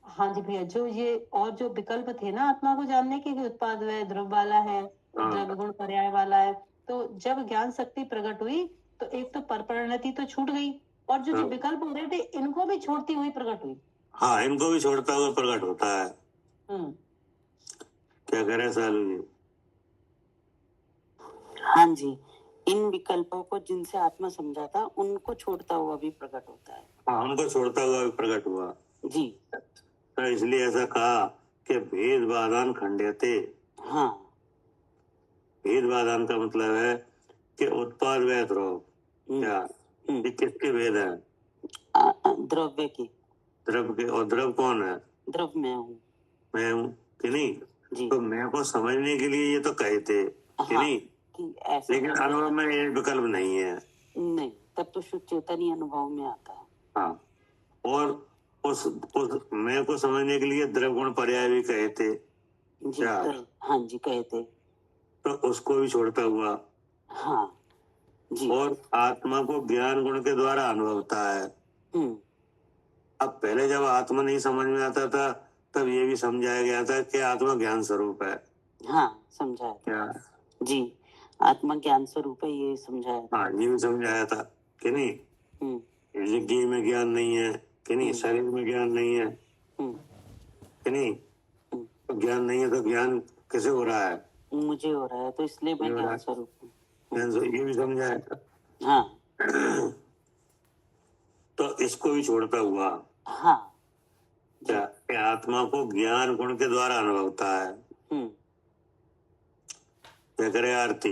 हाँ जी भैया, जो ये और जो विकल्प थे ना आत्मा को जानने के, कि उत्पाद वह ध्रुव वाला है, द्रव्य गुण पर्याय वाला है, तो जब ज्ञान शक्ति प्रकट हुई तो एक तो परपरिणति तो छूट गई, और जो विकल्प हो रहे थे इनको भी छोड़ती हुई प्रकट हुई।
हाँ, इनको भी छोड़ता हुआ प्रकट होता है। क्या करें सालू जी?
हाँ जी, इन विकल्पों को जिनसे आत्मा समझा था उनको छोड़ता हुआ भी प्रकट होता है।
हाँ, उनको छोड़ता हुआ भी प्रकट हुआ
जी।
तो इसलिए ऐसा कहा कि भेद बाधान खंड्यते।
हाँ,
भेद बाधान का मतलब है कि उत्पाद व ध्रुव क्या, ये किसके भेद है?
द्रव्य की।
द्रव के, और द्रव कौन है?
द्रव मैं हूँ
कि नहीं
जी।
तो मैं को समझने के लिए ये तो कहे थे कि नहीं, लेकिन अनुभव में ये विकल्प नहीं है।
नहीं, तब तो शुद्ध चेतन अनुभव में आता है।
हाँ, और उस मैं को समझने के लिए द्रव गुण पर्याय भी कहे थे
जी।
क्या?
हाँ जी, कहे थे।
तो उसको भी छोड़ता हुआ।
हाँ जी।
और आत्मा को ज्ञान गुण के द्वारा अनुभवता है। अब पहले जब आत्मा नहीं समझ में आता था तब ये भी समझाया गया था कि आत्मा ज्ञान स्वरूप है।
हाँ, समझाया
क्या
जी, आत्मा ज्ञान स्वरूप है, ये समझाया था।
हाँ, ये भी समझाया था कि नहीं, जिंदगी में ज्ञान नहीं है कि नहीं, शरीर में ज्ञान नहीं है कि नहीं, तो ज्ञान नहीं है तो ज्ञान कैसे हो रहा है?
मुझे हो रहा है, तो इसलिए मैं ज्ञान स्वरूप हूँ।
ये भी समझाया था।
हाँ,
तो इसको भी छोड़ता हुआ।
हाँ
क्या कि आत्मा को ज्ञान गुण के द्वारा अनुभवता है। क्या करे आरती?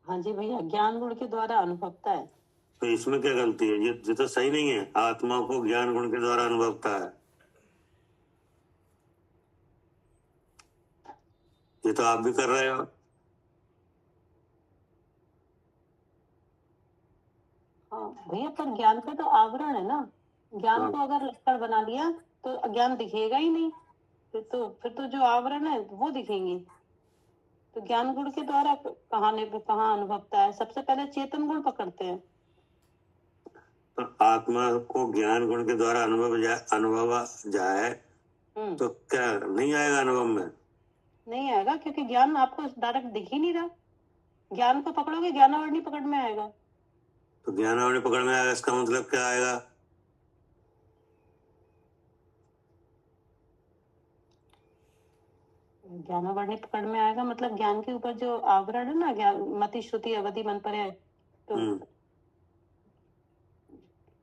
हाँ जी भैया, ज्ञान गुण के द्वारा अनुभवता है।
तो इसमें क्या गलती है? ये तो सही नहीं है, आत्मा को ज्ञान गुण के द्वारा अनुभवता है, ये तो आप भी कर रहे हो।
हाँ भैया, पर ज्ञान का तो आवरण है ना, ज्ञान को अगर लक्कड़ बना लिया तो अज्ञान दिखेगा ही नहीं, फिर तो जो आवरण है वो दिखेंगे। तो ज्ञान गुण के द्वारा कहाँ अनुभवता है? सबसे पहले चेतन गुण पकड़ते हैं।
तो आत्मा को ज्ञान गुण के द्वारा अनुभव जाए तो क्या नहीं आएगा अनुभव में?
नहीं आएगा, क्योंकि ज्ञान आपको डायरेक्ट दिख ही नहीं रहा। ज्ञान को पकड़ोगे, ज्ञानावरणी पकड़ में आएगा।
तो ज्ञानावरणी पकड़ में आएगा, इसका मतलब क्या आएगा?
ज्ञानावरणी पकड़ में आएगा मतलब ज्ञान के ऊपर जो आवरण है ना, ज्ञान मति श्रुति अवधि मन पर है, तो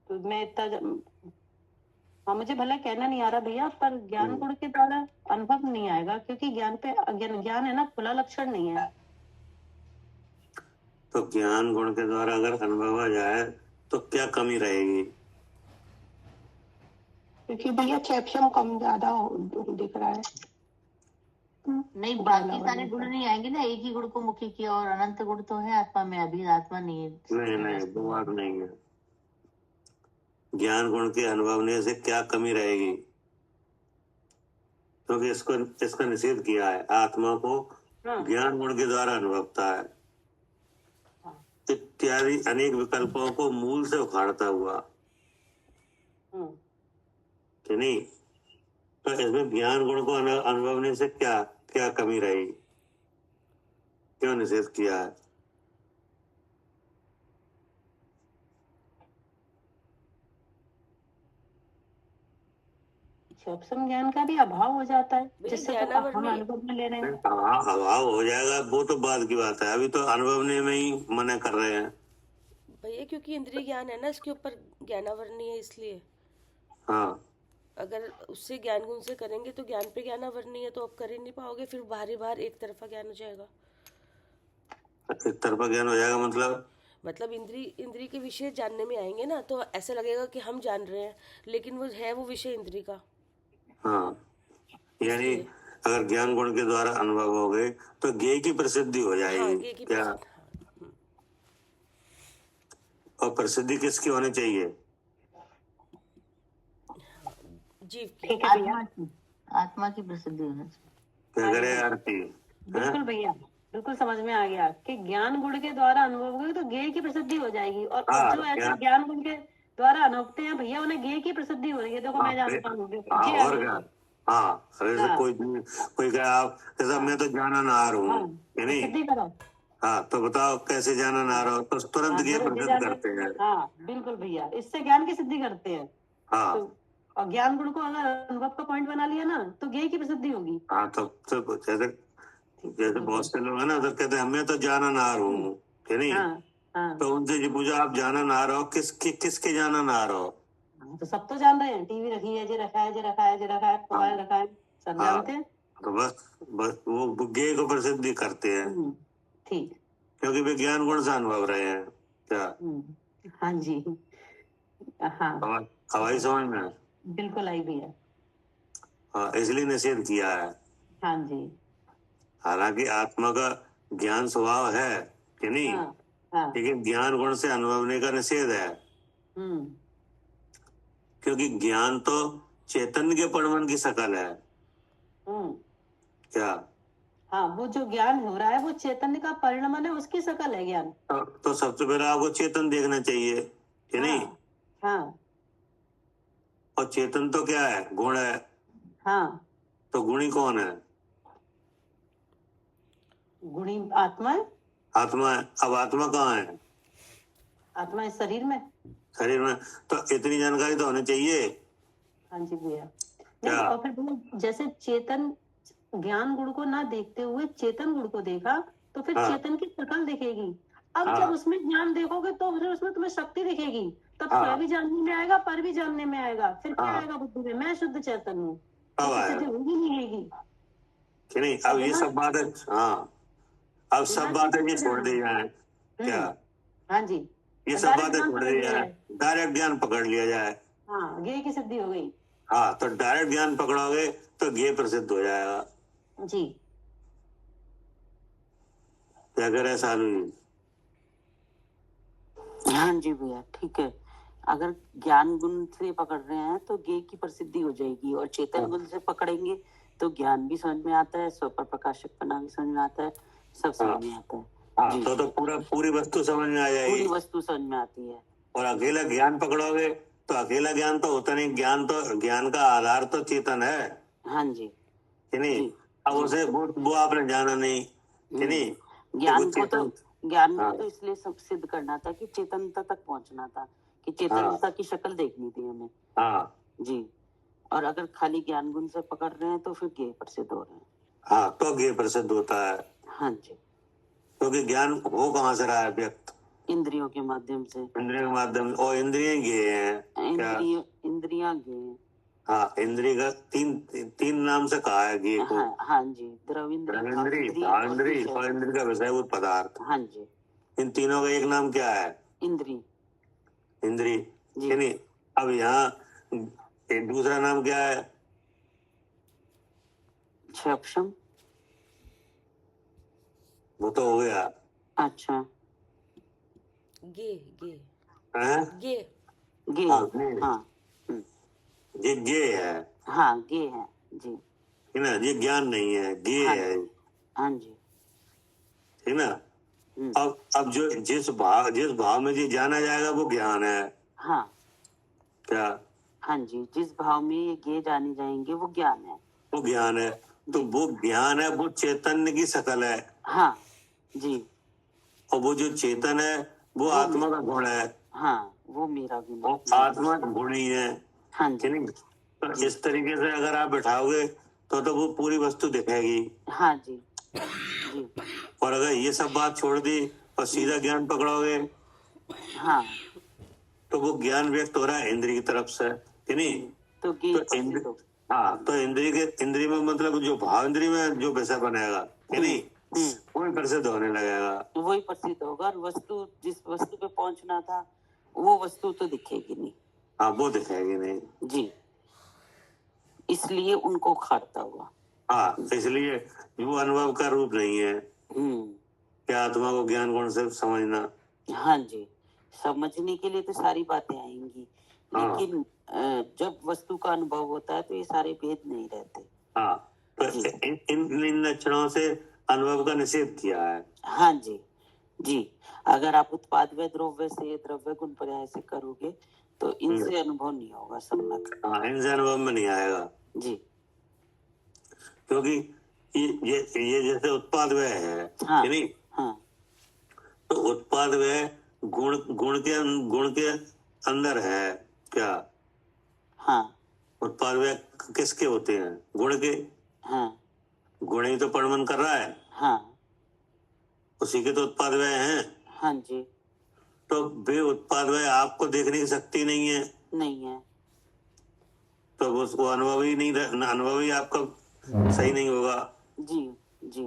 मैं इतना हाँ, मुझे भला कहना नहीं आ रहा भैया, पर ज्ञान गुण के द्वारा अनुभव नहीं आएगा, क्योंकि ज्ञान पे ज्ञान है ना, खुला लक्षण नहीं है।
तो ज्ञान गुण के द्वारा अगर अनुभव आ जाए तो क्या कमी रहेगी?
क्योंकि भैया चैप्शम कम ज्यादा दिख रहा है।
नहीं, बाकी सारे गुण नहीं आएंगे ना, एक ही गुण को मुख्य किया, और अनंत गुण तो है आत्मा में, अभी आत्मा नहीं है।
नहीं, वो बात नहीं है। ज्ञान गुण के अनुभवने से क्या कमी रहेगी? क्योंकि इसका निषेध किया है, आत्मा को ज्ञान गुण के द्वारा अनुभवता है इत्यादि अनेक विकल्पों को मूल से उखाड़ता हुआ कि नहीं, तो इसमें ज्ञान गुण को अनुभवने से क्या क्या कमी रहेगी, क्यों निषेध किया है?
क्षोभसम ज्ञान का भी अभाव हो जाता है,
भैया
जिससे तो
ज्ञानावर
हम
में
अनुभव में ले रहे हैं।
हाँ, अभाव हो जाएगा वो तो बाद की बात है, अभी तो अनुभवने में ही मना कर रहे हैं।
भैया क्योंकि इंद्रिय ज्ञान है ना, इसके ऊपर ज्ञानावर नहीं है, इसलिए
हाँ,
अगर उससे ज्ञान गुण से करेंगे तो ज्ञान पे ज्ञानावर नहीं है तो आप कर ही नहीं पाओगे, फिर बाहरी बाहर एक तरफा ज्ञान हो जाएगा।
एक तरफा ज्ञान हो जाएगा
मतलब इंद्री के विषय जानने में आएंगे ना, तो ऐसा लगेगा कि हम जान रहे हैं, लेकिन वो है वो विषय इंद्री का।
हाँ, यानी
इसलिए
अगर ज्ञान गुण के द्वारा अनुभव हो गए तो ज्ञेय की प्रसिद्धि हो
हाँ,
जाएगी
ये की
क्या? और प्रसिद्धि किसकी होनी चाहिए?
जीव की।
ठीक है भैया,
आत्मा की प्रसिद्धि होना चाहिए।
क्या करे आरती?
बिल्कुल भैया, बिल्कुल समझ में आ गया कि ज्ञान गुण के द्वारा अनुभव होगी तो ज्ञेय की प्रसिद्धि हो जाएगी, और
हाँ,
जो ऐसे
ज्ञान-
ज्ञान गुण के द्वारा अनुभवते हैं भैया, उन्हें ज्ञेय की प्रसिद्धि हो रही है। देखो मैं जानता हूँ जी,
हाँ, और
आगे
क्या?
बताओ।
हाँ, अरे
हाँ।
कोई कहे आप जैसा मैं तो जानन आ रहा
हाँ,
हूँ, है नहीं?
सिद्धि करो।
हाँ, तो बताओ कैसे जानन आ रहा हो, तो तुरंत
हाँ,
ज्ञेय
जरूर
प्रसिद्ध
जाने।
करते हैं।
हाँ बिल्कुल भैया, इससे ज्ञान की सिद्धि करते हैं।
हाँ,
तो और ज्ञान गुण को अगर अनुभव का पॉइंट बना लिया ना तो ज्ञेय की प्रसिद्धि होगी।
हाँ, तो जैसे बहुत से लोग है ना, तो कहते हैं मैं तो जानन आ रहा हूँ, है नहीं?
हाँ हाँ,
तो उनसे जो पूछा आप जानन आ रहे हो, किसके जानन आ रहे हो?
तो सब तो जान रहे हैं, टीवी रखी है, जे रखा है, जे रखा है, जे रखा है, मोबाइल रखा है, सब
हाँ।
जानते हैं।
तो बस वो ज्ञेय को प्रसिद्धि करते हैं,
ठीक।
क्योंकि वे ज्ञान गुण से अनुभव रहे हैं क्या?
हाँ जी, हाँ
हवाई समझ में?
बिल्कुल आई भैया।
हाँ, इसलिए निषेध किया है।
हाँ जी।
हालांकि आत्मा का ज्ञान स्वभाव है कि नहीं,
हाँ हाँ।
लेकिन ज्ञान गुण से अनुभवने का निषेध है, क्योंकि ज्ञान तो चैतन्य के परमन की शकल है क्या?
हाँ, वो जो ज्ञान हो रहा है वो चैतन्य का परिणमन है, उसकी शकल है ज्ञान।
तो सबसे पहले आपको चेतन देखना चाहिए, कि नहीं?
हाँ
और चेतन तो क्या है? गुण है।
हाँ,
तो गुणी कौन है?
गुणी आत्मा है।
आत्मा है। अब आत्मा कहाँ है?
आत्मा इस शरीर में।
शरीर में। तो इतनी जानकारी तो होनी चाहिए।
हाँ जी भैया।
क्या?
और फिर भैया जैसे चेतन ज्ञान गुण को ना देखते हुए चेतन गुण को देखा तो फिर
हाँ।
चेतन की शकल दिखेगी। अब
हाँ।
जब उसमें ज्ञान देखोगे तो फिर उसमें तुम्हें शक्ति दिखेगी, तब
हाँ।
स्वयं भी जानने में आएगा, पर भी जानने में आएगा। फिर क्या
हाँ।
आएगा बुद्धि में? मैं शुद्ध चेतन हूँ।
अब
तो
आएगा
सिद्धि होगी नहीं होगी
कि नहीं? अब ये सब बातें, हाँ, अब सब बातें ये छोड़ दी जाए क्या?
हाँ जी,
ये सब बातें छोड़ दी जाए, डायरेक्ट ज्ञान पकड़ लिया जाए।
हाँ, ज्ञेय की सिद्धि हो गई।
हाँ, तो डायरेक्ट ज्ञान पकड़ोगे तो ज्ञेय प्रसिद्ध हो जाएगा
जी।
क्या करे सालू जी?
हाँ जी भैया, ठीक है। अगर ज्ञान गुण से पकड़ रहे हैं तो ज्ञेय की प्रसिद्धि हो जाएगी, और चेतन गुण से पकड़ेंगे तो ज्ञान भी समझ में आता है, स्वपर प्रकाशकपना भी समझ में आता है, सब समझ में आता है।
हाँ, तो पूरी वस्तु समझ में आ जाएगी।
पूरी वस्तु समझ में आती है।
और अकेला ज्ञान पकड़ोगे तो अकेला ज्ञान तो होता नहीं, ज्ञान का आधार तो चेतन है
हाँ जी,
कि नहीं? अब उसे वो आपने जाना नहीं कि नहीं?
ज्ञान को
हाँ।
तो इसलिए सब सिद्ध करना था कि चेतनता तक पहुंचना था, कि चेतनता की शक्ल देखनी थी हमें।
हाँ
जी। और अगर खाली ज्ञान गुण से पकड़ रहे हैं तो फिर ज्ञेय प्रसिद्ध हो रहे हैं।
हाँ, तो ज्ञेय प्रसिद्ध होता है।
हाँ जी,
क्योंकि ज्ञान हो कहाँ से रहा है? व्यक्त
इंद्रियों के माध्यम से।
इंद्रियों के माध्यम, और इंद्रिय ज्ञेय हैं क्या?
इंद्रियां ज्ञेय।
हाँ, इंद्रिय का तीन नाम से कहा है ज्ञेय को।
हाँ जी, द्रविंद्रिय,
भावेंद्रिय और इंद्रिय का विषयभूत पदार्थ।
हाँ जी,
इन तीनों का एक नाम क्या है?
इंद्रिय।
कि नहीं? अब यहाँ एक दूसरा नाम क्या है?
क्षम।
वो तो हो गया।
अच्छा,
गे गे
हैं?
गे
गे।
हाँ,
हाँ
ये ज्ञेय है।
हाँ, गे है जी,
है ना? ये ज्ञान नहीं है, ज्ञेय है।
हाँ जी,
है ना? अब जो जिस भाव में ये जाना जाएगा वो ज्ञान है।
हाँ
क्या?
हाँ जी, जिस भाव में ये गे जाने जाएंगे वो ज्ञान है।
वो ज्ञान है। तो वो ज्ञान है, वो चैतन्य की शकल है।
हाँ जी।
और वो जो चेतन है वो आत्मा का गुण है।
हाँ, वो मेरा गुण है।
आत्मा गुण ही है।
हाँ जी,
नहीं? तो इस तरीके से अगर आप बिठाओगे तो वो पूरी वस्तु दिखेगी।
हाँ जी जी।
और अगर ये सब बात छोड़ दी और सीधा ज्ञान पकड़ोगे
हाँ
तो वो ज्ञान व्यक्त हो रहा है इंद्रिय की तरफ से, कि नहीं?
तो
तो हाँ, तो इंद्रिय में मतलब जो भाव इंद्रिय में जो विषय बनेगा, कि नहीं, वही प्रसिद्ध होने लगेगा।
वही प्रसिद्ध होगा और वस्तु जिस वस्तु पे पहुंचना था वो वस्तु तो दिखेगी नहीं।
हाँ, वो दिखेगी नहीं
जी, इसलिए उनको खाड़ता हुआ।
हाँ, इसलिए वो अनुभव का रूप नहीं है कि आत्मा को ज्ञान गुण से समझना।
हाँ जी, समझने के लिए तो सारी बातें आएंगी, लेकिन जब वस्तु का अनुभव होता है तो ये सारे भेद नहीं रहते।
हाँ, तो इन लक्षणों से अनुभव का निषेध किया है।
हाँ जी जी। अगर आप उत्पाद व द्रव्य से द्रव्य गुण पर्याय से करोगे तो इनसे अनुभव नहीं होगा सम्यक।
हाँ, इनसे अनुभव में नहीं आएगा
जी,
क्योंकि ये जैसे उत्पाद व्यय है,
हाँ,
नहीं?
हाँ,
तो उत्पाद व्यय गुण के अंदर है क्या?
हाँ,
उत्पाद व्यय किसके होते हैं? गुण के।
हाँ,
गुण ही तो परिणमन कर रहा है,
हाँ,
उसी के तो उत्पाद व्यय हैं।
हाँ जी।
तो वे उत्पाद व्यय आपको देखने की शक्ति नहीं है,
नहीं है
तो उसको अनुभव ही आपका सही नहीं होगा।
जी जी,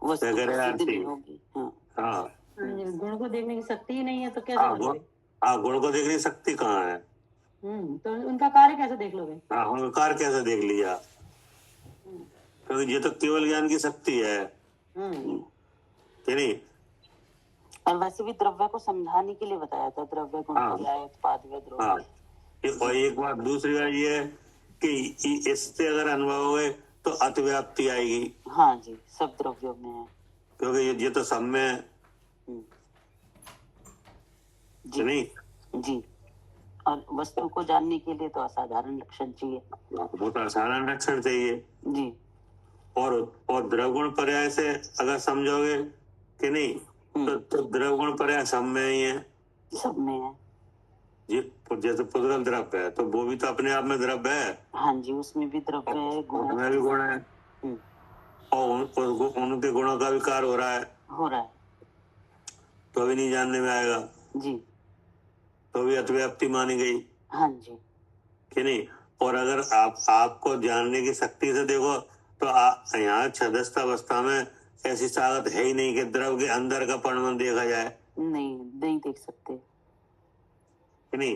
वस्तु प्रसिद्ध नहीं होगी। हाँ
हाँ,
गुण को देखने की शक्ति ही नहीं है तो कैसे
हाँ,
बनोगे?
गुण को देखने की शक्ति कहाँ है?
तो उनका कार्य कैसे देख लोगे?
हाँ, उनका कार्य कैसे देख लिया? क्योंकि ये तो केवल ज्ञान की शक्ति है, कि नहीं?
और वैसे भी द्रव्य को समझाने के लिए बताया था, द्रव्य गुण पर्याय उत्पाद व द्रव्य।
हाँ, और एक बात दूसरी बात ये है कि इससे अगर अनुभव हुए तो अतिव्याप्ति आएगी।
हाँ जी, सब द्रव्यों में है,
क्योंकि ये तो सब में है,
जी
नहीं?
जी। और वस्तु को जानने के लिए तो असाधारण लक्षण चाहिए।
वो तो असाधारण लक्षण चाहिए
जी।
और द्रवगुण पर्याय से अगर समझोगे कि नहीं, तो द्रवगुण पर्याय सब में ही है।
सब में है
जी, जैसे पुद्गल द्रव्य है तो वो भी तो अपने आप में द्रव्य है।
हाँ जी, उसमें भी द्रव्य है, गुण
उसमें भी गुण है, और उनके गुणों का भी कार्य हो रहा है तो भी नहीं जानने में आएगा
जी,
तो भी अतिव्याप्ति मानी गई।
हाँ जी,
कि नहीं? और अगर आपको जानने की शक्ति से देखो तो यहाँ छदस्थ अवस्था में ऐसी ताकत है ही नहीं कि द्रव के अंदर का परिणाम देखा जाए।
नहीं देख सकते,
कि नहीं?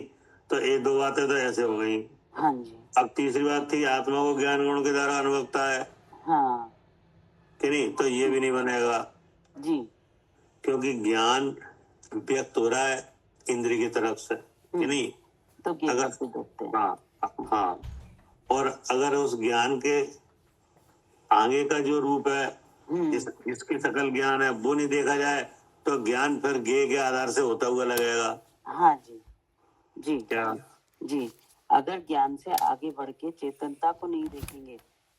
तो ये दो बातें तो ऐसे हो गई।
हाँ जी।
अब तीसरी बात थी आत्मा को ज्ञान गुण के द्वारा अनुभवता है,
हाँ,
कि नहीं? तो ये भी नहीं बनेगा
जी,
क्योंकि ज्ञान व्यक्त हो रहा है इंद्रिय की तरफ से, कि नहीं?
तो
अगर
देखते हैं।
हाँ, और अगर उस ज्ञान के आगे का जो रूप है जिसकी सकल ज्ञान है वो नहीं देखा जाए तो ज्ञान फिर ज्ञेय के आधार से होता हुआ लगेगा।
हाँ जी जी,
क्या
जी, अगर ज्ञान से आगे बढ़ के चेतनता को नहीं देखेंगे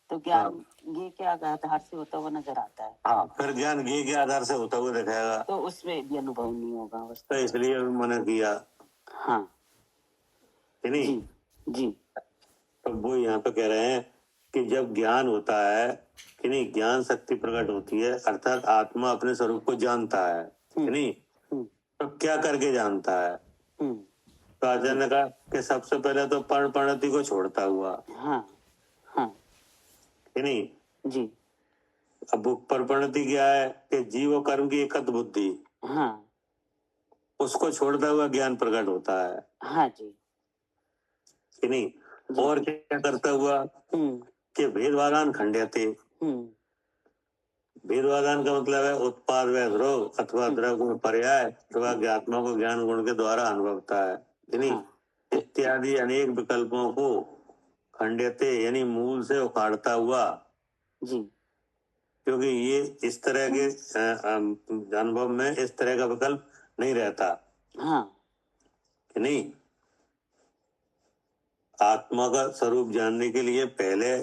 तो ज्ञान ज्ञेय के आधार से होता हुआ नजर आता है।
हाँ, फिर ज्ञान ज्ञेय के आधार से होता हुआ दिखाएगा
तो उसमें भी अनुभव नहीं होगा।
तो इसलिए मना किया।
हाँ,
कि नहीं?
जी,
तो वो यहाँ पे कह रहे हैं कि जब ज्ञान होता है, कि नहीं, ज्ञान शक्ति प्रकट होती है, अर्थात आत्मा अपने स्वरूप को जानता है, कि नहीं? तो क्या करके जानता है? तो आचार्य ने कहा कि सबसे पहले तो परिणति को छोड़ता हुआ।
हाँ, हाँ,
कि नहीं?
जी।
अब परिणति क्या है कि जीव और कर्म की एकत्व बुद्धि,
हाँ,
उसको छोड़ता हुआ ज्ञान प्रकट होता है।
हाँ जी,
कि नहीं? और क्या करता हुआ कि भेदवादान खंड्यते। भेदवादान का मतलब है उत्पाद व द्रव अथवा द्रव गुण पर्याय अथवा ज्ञात्मा को ज्ञान गुण के द्वारा अनुभवता है, कि नहीं? इत्यादि अनेक विकल्पों को खंड्यते यानी मूल से उखाड़ता हुआ
जी,
क्योंकि ये इस तरह के अनुभव में इस तरह का विकल्प नहीं रहता।
हाँ,
कि नहीं? आत्मा का स्वरूप जानने के लिए पहले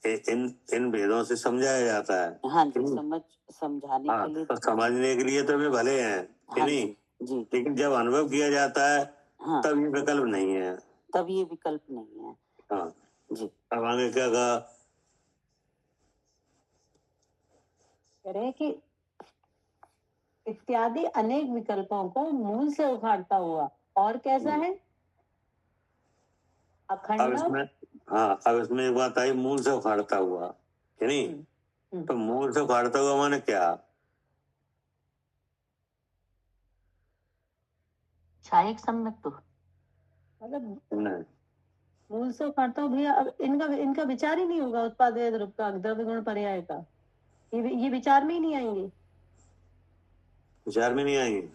इन भेदों से समझाया जाता है।
हाँ जी, समझाने के लिए
तो समझने के लिए तो वे भले हैं, कि नहीं?
जी,
लेकिन जब अनुभव किया जाता है तब ये विकल्प नहीं है।
तब ये विकल्प नहीं है।
हाँ
जी।
अब आगे क्या कहा?
कह रहे हैं कि इत्यादि अनेक विकल्पों को मूल से उखाड़ता हुआ। और कैसा है?
अब
अखंड।
इसमें अब इसमें एक बात आई, मूल से उखाड़ता हुआ, कि नहीं? तो मूल से उखाड़ता हुआ माने क्या?
सहायक सम्यक तो
मतलब
नहीं,
मूल से उखाड़ता हूँ भैया। अब इनका विचार ही नहीं होगा उत्पाद द्रव्य का, द्रव्य गुण पर्याय का। ये विचार में ही नहीं आएंगे।
विचार में नहीं आएंगे?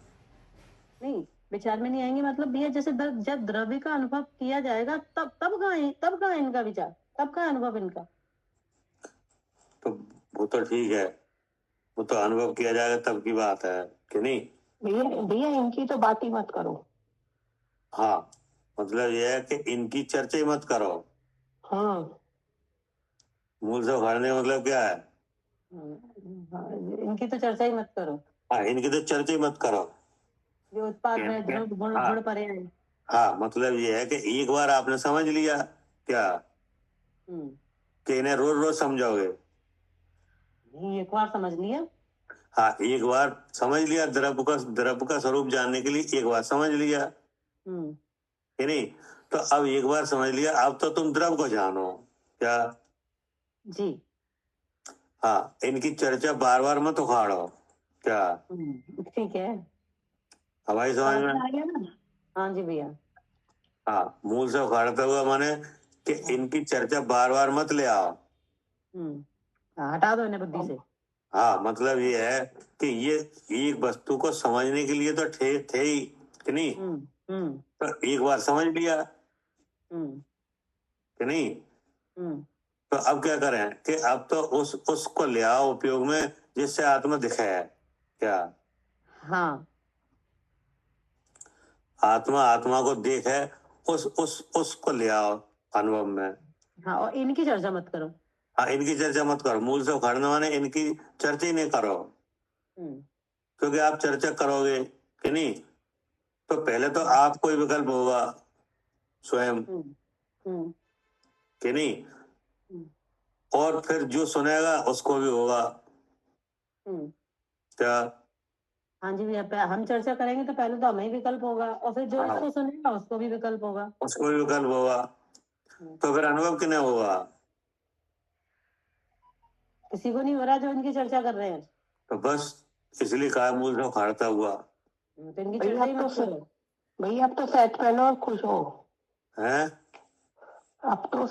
नहीं, विचार में नहीं आएंगे मतलब भैया जैसे जब द्रव्य का अनुभव किया जाएगा तब कहाँ इनका विचार, तब कहाँ अनुभव इनका।
तो वो तो ठीक है, वो तो अनुभव किया जाएगा तब की बात है, कि नहीं?
भैया इनकी तो बात ही मत करो।
हाँ, मतलब ये है कि इनकी चर्चा ही मत करो।
हाँ,
मूल से उखाड़ने का मतलब क्या है?
इनकी तो चर्चा ही मत करो।
हाँ, इनकी तो चर्चा ही मत करो।
जो उत्पाद में द्रव्य गुण
हाँ।
गुण पर्याय।
हाँ, मतलब ये है कि एक बार आपने समझ लिया क्या कि इन्हें रोज रोज समझोगे?
एक बार समझ लिया।
हाँ, एक बार समझ लिया, द्रव्य का स्वरूप जानने के लिए एक बार समझ लिया, कि नहीं? तो अब एक बार समझ लिया, अब तो तुम द्रव्य को जानो क्या?
जी।
हाँ, इनकी चर्चा बार बार मत उखाड़ो क्या?
ठीक है,
हमारी समझ में
आ गया ना? हाँ जी भैया।
हाँ, मूल से उखाड़ता हुआ माने कि इनकी चर्चा बार बार मत ले आओ।
हटा दो इन्हें बुद्धि से।
हाँ, मतलब ये है कि ये एक वस्तु को समझने के लिए तो थे ही, कि नहीं? तो एक बार समझ लिया, कि नहीं? तो अब क्या करें कि अब तो उसको ले आओ उपयोग में जिससे आत्मा दिखे क्या?
हाँ,
आत्मा को देखे, उसको ले आओ अनुभव में।
हाँ, और इनकी चर्चा मत करो।
हाँ, इनकी चर्चा मत करो। मूल से उखाड़ने माने इनकी चर्चा ही नहीं करो, क्योंकि आप चर्चा करोगे, कि नहीं? तो पहले तो आप कोई विकल्प होगा स्वयं, कि नहीं? और फिर जो सुनेगा उसको भी होगा क्या?
हाँ जी भैया, हम चर्चा करेंगे तो पहले तो हमें ही विकल्प होगा और फिर जो इसको सुनेगा उसको भी विकल्प होगा।
उसको भी विकल्प होगा। तो फिर अनुभव किन्हें होगा?
किसी को नहीं हो रहा जो इनकी चर्चा कर रहे हैं।
तो बस इसलिए कहा मूल से उखाड़ता हुआ।
तो इनकी चर्चा ही मत करो भैया। अब तो सेट पहनो और खुश हो।
हैं?
अब तो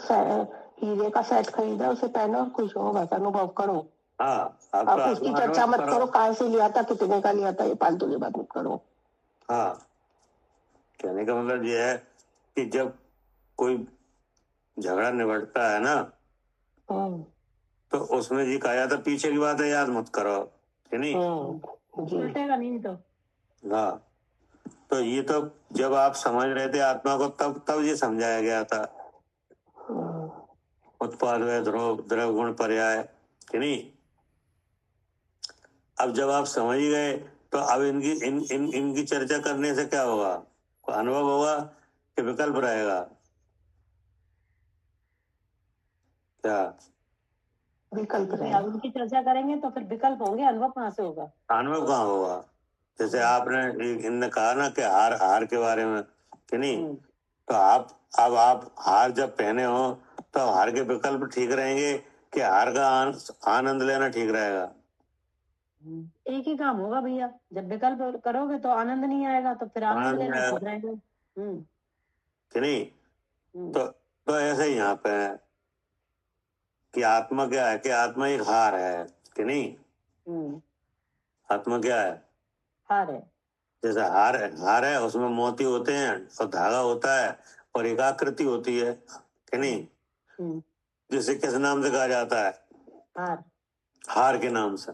हीरे का सेट खरीदा, उसे पहनो और खुश हो, बस अनुभव करो।
हाँ,
अब उसकी चर्चा मत करो, कहाँ से लिया था, कितने का लिया था, ये फालतू की बात मत करो।
हाँ, कहने का मतलब ये है कि जब कोई झगड़ा निबटता है ना, तो उसमें जी कहा जाता पीछे की बात है याद मत करो, कि नहीं? उल्टेगा नहीं तो। हाँ, तो ये तो जब आप समझ रहे थे आत्मा को तब ये समझाया गया था, उत्पाद व द्रव्य गुण पर्याय, कि नहीं? अब जब आप समझ गए तो अब इनकी चर्चा करने से क्या होगा? अनुभव होगा कि विकल्प रहेगा क्या?
विकल्प रहेगा। उनकी चर्चा करेंगे तो फिर विकल्प होंगे, अनुभव कहाँ से होगा?
अनुभव कहाँ होगा? जैसे आपने इनने कहा ना कि हार के बारे में, कि नहीं? तो अब आप हार जब पहने हो तो हार के विकल्प ठीक रहेंगे कि हार का आनंद लेना ठीक रहेगा?
एक ही काम होगा भैया, जब विकल्प करोगे तो आनंद नहीं आएगा, तो फिर आनंद लेना ठीक रहेगा,
कि नहीं? तो ऐसे ही यहाँ पे है कि आत्मा क्या है कि आत्मा एक हार है, कि नहीं? आत्मा क्या है? हार है। जैसे हार है, उसमें मोती होते हैं और धागा होता है और एक आकृति होती है, कि नहीं? जिसे किस नाम से कहा जाता है? हार के नाम से।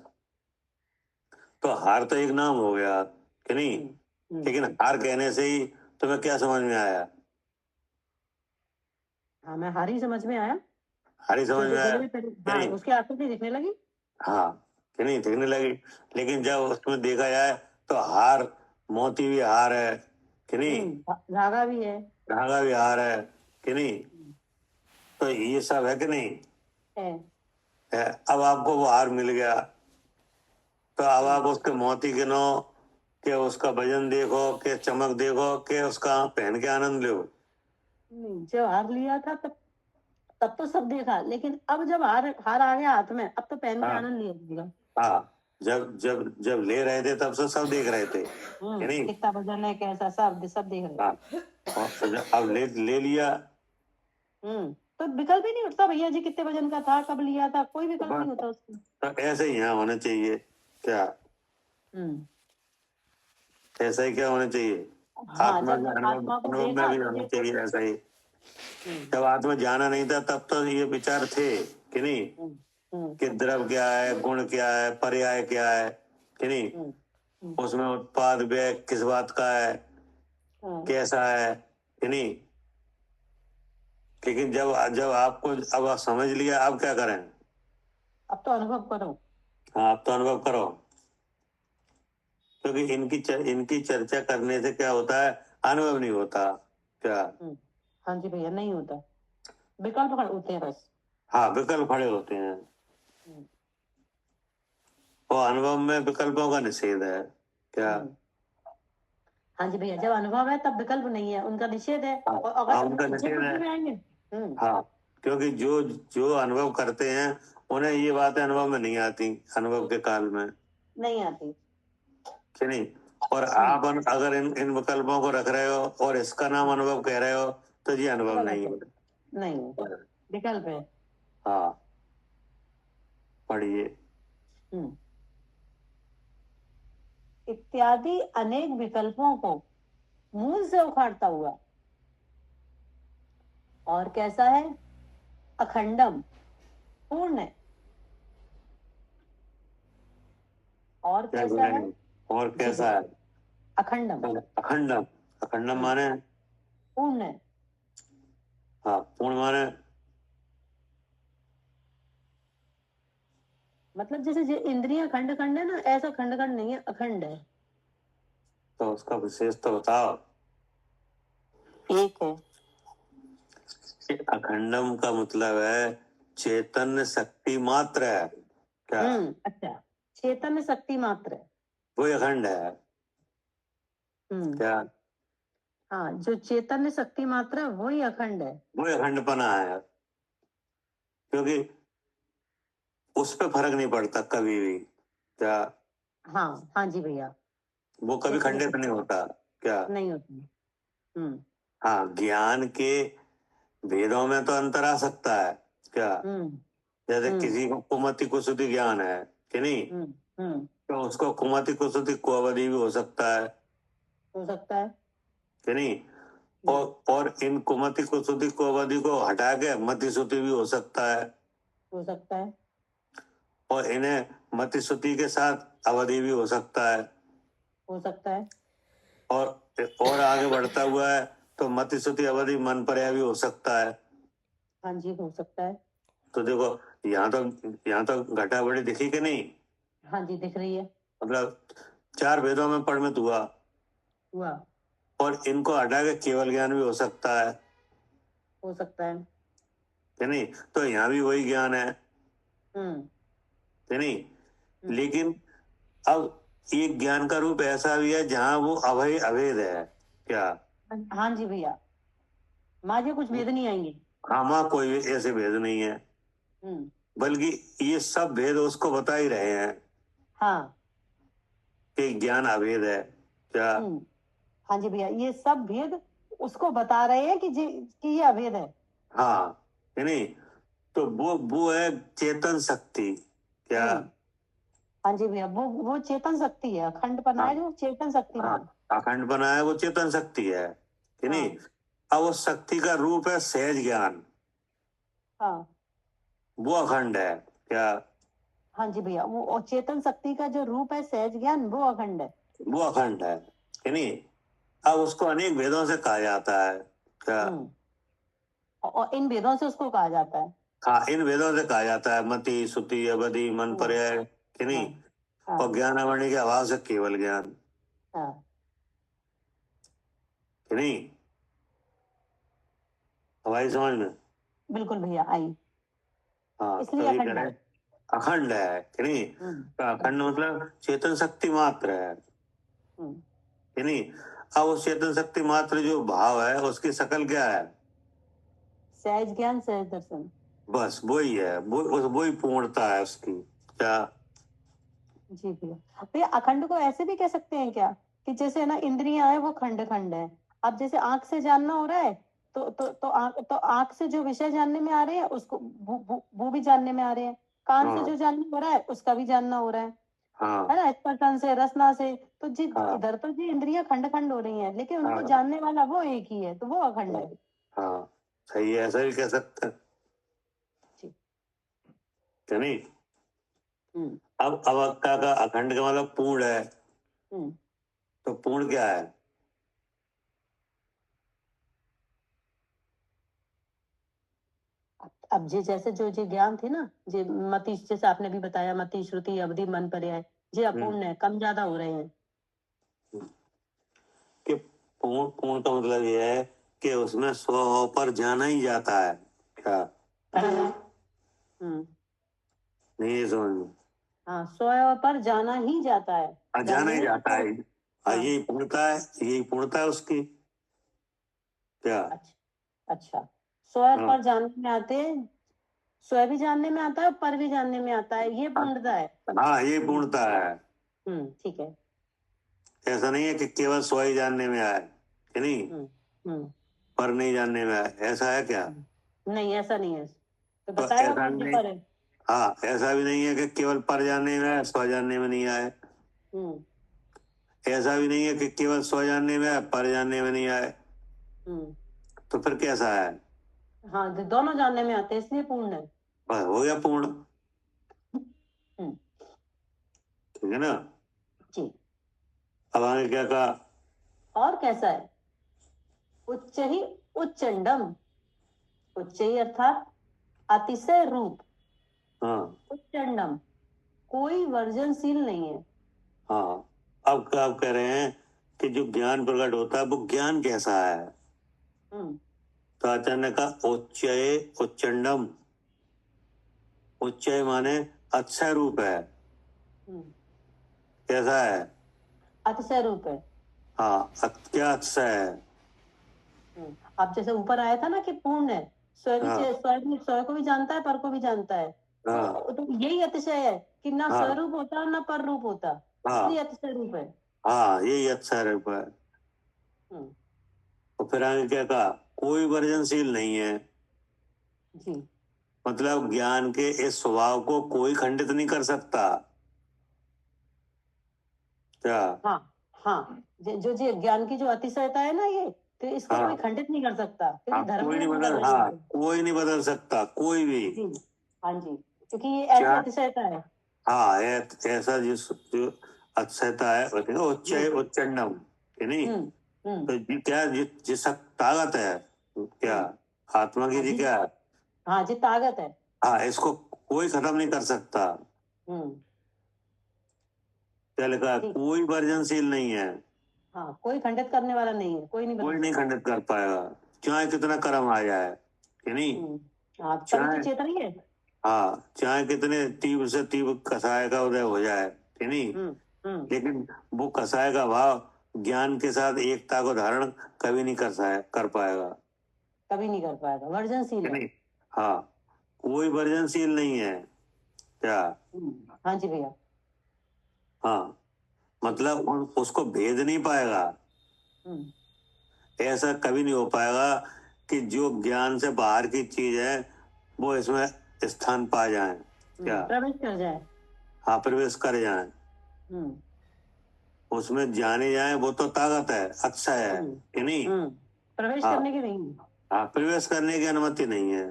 तो हार तो एक नाम हो गया, कि नहीं? लेकिन हार कहने से ही तुम्हें क्या समझ में आया?
हाँ, मैं हार ही समझ में आया।
हार ही समझ में आया,
हाँ, उसकी आकृति दिखने लगी।
हाँ, कि नहीं? दिखने लगी। लेकिन जब उसमें देखा जाए तो हार मोती भी हार है, कि नहीं?
धागा भी है,
धागा भी हार है कि नहीं, तो ये सब है कि नहीं है। अब आपको वो हार मिल गया, तो अब आप उसके मोती गिनो, के उसका वजन देखो, के चमक देखो, के उसका पहन के आनंद लो।
नहीं, जब हार लिया था तब तो सब देखा, लेकिन अब जब हार आ गया हाथ में, अब तो पहन के आनंद लिया जाएगा।
हाँ, जब ले रहे थे तब से सब देख रहे थे कि नहीं,
कितना वजन है, कैसा, सब देख रहे थे।
हाँ, और अब ले लिया,
तो विकल्प ही नहीं उठता भैया जी, कितने वजन का था, कब लिया था, कोई विकल्प नहीं होता उसमें।
तो ऐसे ही यहाँ होना चाहिए क्या, ऐसा ही क्या होना चाहिए, आत्मा में अनुभव में भी होना चाहिए ऐसा ही। जब आत्मा जाना नहीं था तब तो ये विचार थे कि नहीं, कि द्रव क्या है, गुण क्या है, पर्याय क्या है कि नहीं, उसमें उत्पाद व्यय किस बात का है, कैसा है कि नहीं। लेकिन जब आपको अब आप समझ लिया, अब क्या करें,
अब तो अनुभव करो।
हाँ, अब तो अनुभव करो, क्योंकि इनकी चर्चा करने से क्या होता है, अनुभव नहीं होता क्या।
हाँ जी भैया, नहीं होता, विकल्प खड़े होते हैं बस।
हाँ, विकल्प खड़े होते हैं, और अनुभव में विकल्पों का निषेध है क्या।
हाँ जी भैया, जब अनुभव है तब विकल्प नहीं है, उनका निषेध है।
हाँ,
और अगर
उनका निषेध है,
आएंगे
हाँ, क्योंकि जो अनुभव करते हैं उन्हें ये बातें अनुभव में नहीं आती, अनुभव के काल में
नहीं आती
कि नहीं। और आप अगर इन विकल्पों को रख रहे हो और इसका नाम अनुभव कह रहे हो, तो ये अनुभव नहीं है,
नहीं, विकल्प है।
हाँ, पढ़िए।
इत्यादि अनेक विकल्पों को मूल से उखाड़ता हुआ, और कैसा है, अखंडम, पूर्ण, और कैसा है,
और कैसा है,
अखंडम।
अखंडम माने
पूर्ण,
हाँ, पूर्ण माने
मतलब जैसे इंद्रियां खंड खंड है ना, ऐसा खंड खंड नहीं है, अखंड है।
तो उसका विशेष तो बताओ।
एक है,
अखंडम का मतलब है चैतन्य शक्ति मात्र है क्या।
अच्छा, चैतन्य शक्ति मात्र है,
वो अखंड है क्या।
हाँ, जो चैतन्य शक्ति मात्र है वही अखंड है,
वो अखंडपना है, क्योंकि उस पे फर्क नहीं पड़ता कभी भी क्या।
हाँ जी भैया,
वो कभी खंडित नहीं होता क्या,
नहीं होता।
हाँ, ज्ञान के भेदों में तो अंतर आ सकता है क्या। जैसे किसी को कुमति कुसुति ज्ञान है कि नहीं, तो उसको कुमति कुसुति को अवधि भी हो सकता है कि नहीं। और इन कुमति कुसुति को अवधि को हटा के मति सुति भी हो सकता है, और इन्हें मति सुति के साथ अवधि भी हो सकता है, और आगे बढ़ता हुआ है तो मति सुति अवधि मन पर्याय भी हो सकता है।
हाँ जी, हो सकता है।
तो देखो, यहाँ तो घटा बड़ी दिखी कि नहीं।
हाँ जी, दिख रही है,
मतलब 4 वेदों में परिणत हुआ, और इनको हटा के केवल ज्ञान भी हो सकता है कि नहीं। तो यहाँ भी वही ज्ञान है कि नहीं। लेकिन अब एक ज्ञान का रूप ऐसा भी है जहाँ वो अभेद है क्या।
हाँ जी भैया, माँ कुछ भेद नहीं आएंगे।
हाँ, माँ कोई ऐसे भेद नहीं है, बल्कि ये सब भेद उसको बता ही रहे हैं कि ज्ञान अभेद है क्या।
हाँ जी भैया, ये सब भेद उसको बता रहे हैं कि ये अभेद है।
हाँ कि नहीं। तो वो है चेतन शक्ति क्या।
हाँ जी भैया, वो चेतन शक्ति है, अखंड बना है जो चेतन शक्ति है।
अखंड बना है वो चेतन शक्ति है कि नहीं। अब उस शक्ति का रूप है सहज ज्ञान, वो अखंड है क्या।
हाँ जी भैया, वो चेतन शक्ति का जो रूप है सहज ज्ञान, वो अखंड है,
कि नहीं। अब उसको अनेक वेदों से कहा जाता है क्या।
और इन वेदों से उसको कहा जाता है।
हाँ, इन वेदों से कहा जाता है मति सुति अवधि मन पर्याय कि नहीं। और ज्ञानावरणी के अभाव से केवल ज्ञान कि नहीं। हवाई समझ में?
बिल्कुल भैया आई।
हाँ,
इसलिए
तो ये
अखंड
करें
है।
अखंड है कि नहीं? तो अखंड मतलब चेतन शक्ति मात्र है कि नहीं? अब उस चेतन शक्ति मात्र जो भाव है उसकी शकल क्या है?
सहज ज्ञान सहज दर्शन।
बस वही है, वही पूर्णता है उसकी। क्या?
जी भैया। भैया अखंड को ऐसे भी कह सकते हैं क्या कि जैसे ना इंद्रियां है वो खंड खंड है। अब जैसे आंख से जानना हो रहा है तो आंख से जो विषय जानने में आ रहे हैं उसको वो भी जानने में आ रहे हैं। कान से जो जानना हो रहा है उसका भी जानना हो रहा है
हाँ
ना, स्पर्शन से रसना से। तो जी
हाँ
इधर तो जी इंद्रियां खंड खंड हो रही हैं लेकिन उनको
हाँ
जानने वाला वो एक ही है, तो वो अखंड है।
हाँ, सही है, ऐसा भी कह सकते हैं
जी।
कि नहीं? अब अवक्ता का अखंड का मतलब पूर्ण है। तो पूर्ण क्या है?
अब जी जैसे जो जी ज्ञान थे ना जी मति, जैसे आपने भी बताया मति श्रुति अवधि मन पर्याय जी अपूर्ण है, कम ज्यादा हो रहे हैं।
कि पूर्ण पूर्ण का मतलब ये है कि उसमें स्व पर जाना ही जाता है। क्या? नहीं समझ में?
हाँ, स्व पर जाना ही जाता है।
जाना ही जाता है।
हाँ।
यही पूर्णता है, यही पूर्णता है उसकी। क्या?
अच्छा, स्व पर जानने में आते हैं, स्व भी जानने में आता है पर भी जानने में आता है, ये पूर्णता है।
हाँ, ये पूर्णता है।
ठीक है।
ऐसा नहीं है कि केवल स्व ही जानने में आए कि नहीं, पर नहीं जानने में आए, ऐसा है क्या?
नहीं, ऐसा नहीं है। तो
तो
बताएगा
ऐसा
कौन सी
नहीं,
पर है?
हाँ, ऐसा भी नहीं है कि केवल पर जानने में आए स्व जानने में नहीं आए। ऐसा भी नहीं है कि केवल स्व जानने में आए पर जानने में नहीं आए। तो फिर कैसा है?
हाँ, दोनों जानने में आते हैं इसलिए पूर्ण है।
बस हो गया पूर्ण। ठीक है ना?
जी।
अब आगे क्या कहा?
और कैसा है? उच्च ही उच्चंडम, उच्च ही अर्थात अतिशय रूप।
हाँ
उच्चंडम, कोई वर्जनशील नहीं है।
हाँ, अब कह रहे हैं कि जो ज्ञान प्रकट होता है वो ज्ञान कैसा है? तो आचार्य ने कहा उच्चये उच्चंडम। उच्चय माने अक्षय रूप है। कैसा है?
अतिशय रूप है।
हाँ, क्या अक्षय है?
अब जैसे ऊपर आया था ना कि पूर्ण है, स्वयं को भी जानता है पर को भी जानता है। तो यही अतिशय है कि ना स्वरूप होता ना पर रूप होता, इसलिए अतिशय रूप है।
हाँ, यही अक्षय रूप है। तो फिर आगे क्या कहा? कोई वर्जनशील नहीं है।
जी।
मतलब ज्ञान के इस स्वभाव को कोई खंडित नहीं कर सकता। क्या?
हाँ हाँ, जो जी ज्ञान की जो अतिशयता है ना, ये तो इसको कोई खंडित नहीं कर सकता क्योंकि धर्म
कोई
में
नहीं
बदल
बदल,
रही है।
कोई नहीं बदल सकता, कोई भी।
हाँ जी, क्योंकि ये ऐसी अतिशयता है।
हाँ, ऐसा जो अक्षयता है उच्चय उच्चंडम कि नहीं? तो क्या जिस ताकत है क्या आत्मा की जी क्या है?
हाँ जी, ताकत है।
हाँ, इसको कोई खत्म नहीं कर सकता। क्या लिखा है? कोई वर्जनशील नहीं है।
हाँ, कोई खंडित करने वाला नहीं है, कोई नहीं
खंडित कर पाएगा, चाहे कितना कर्म आ जाए कि नहीं।
चाहे चेतन ही है।
हाँ, चाहे कितने तीव्र से तीव्र कसाय का उदय हो जाए कि नहीं, लेकिन वो कसाय का भाव ज्ञान के साथ एकता को धारण कभी नहीं कर पाएगा।
कभी नहीं कर पाएगा, वर्जनशील है।
हाँ, कोई वर्जनशील नहीं है। क्या?
हाँ जी भैया।
हाँ, मतलब उसको भेद नहीं पाएगा। ऐसा कभी नहीं हो पाएगा कि जो ज्ञान से बाहर की चीज है वो इसमें स्थान पा जाए। क्या?
प्रवेश कर जाए।
हाँ, प्रवेश कर जाए, उसमें जाने जाए, वो तो ताकत है, अच्छा है कि नहीं।
प्रवेश करने की नहीं।
हाँ, प्रवेश करने की अनुमति नहीं है।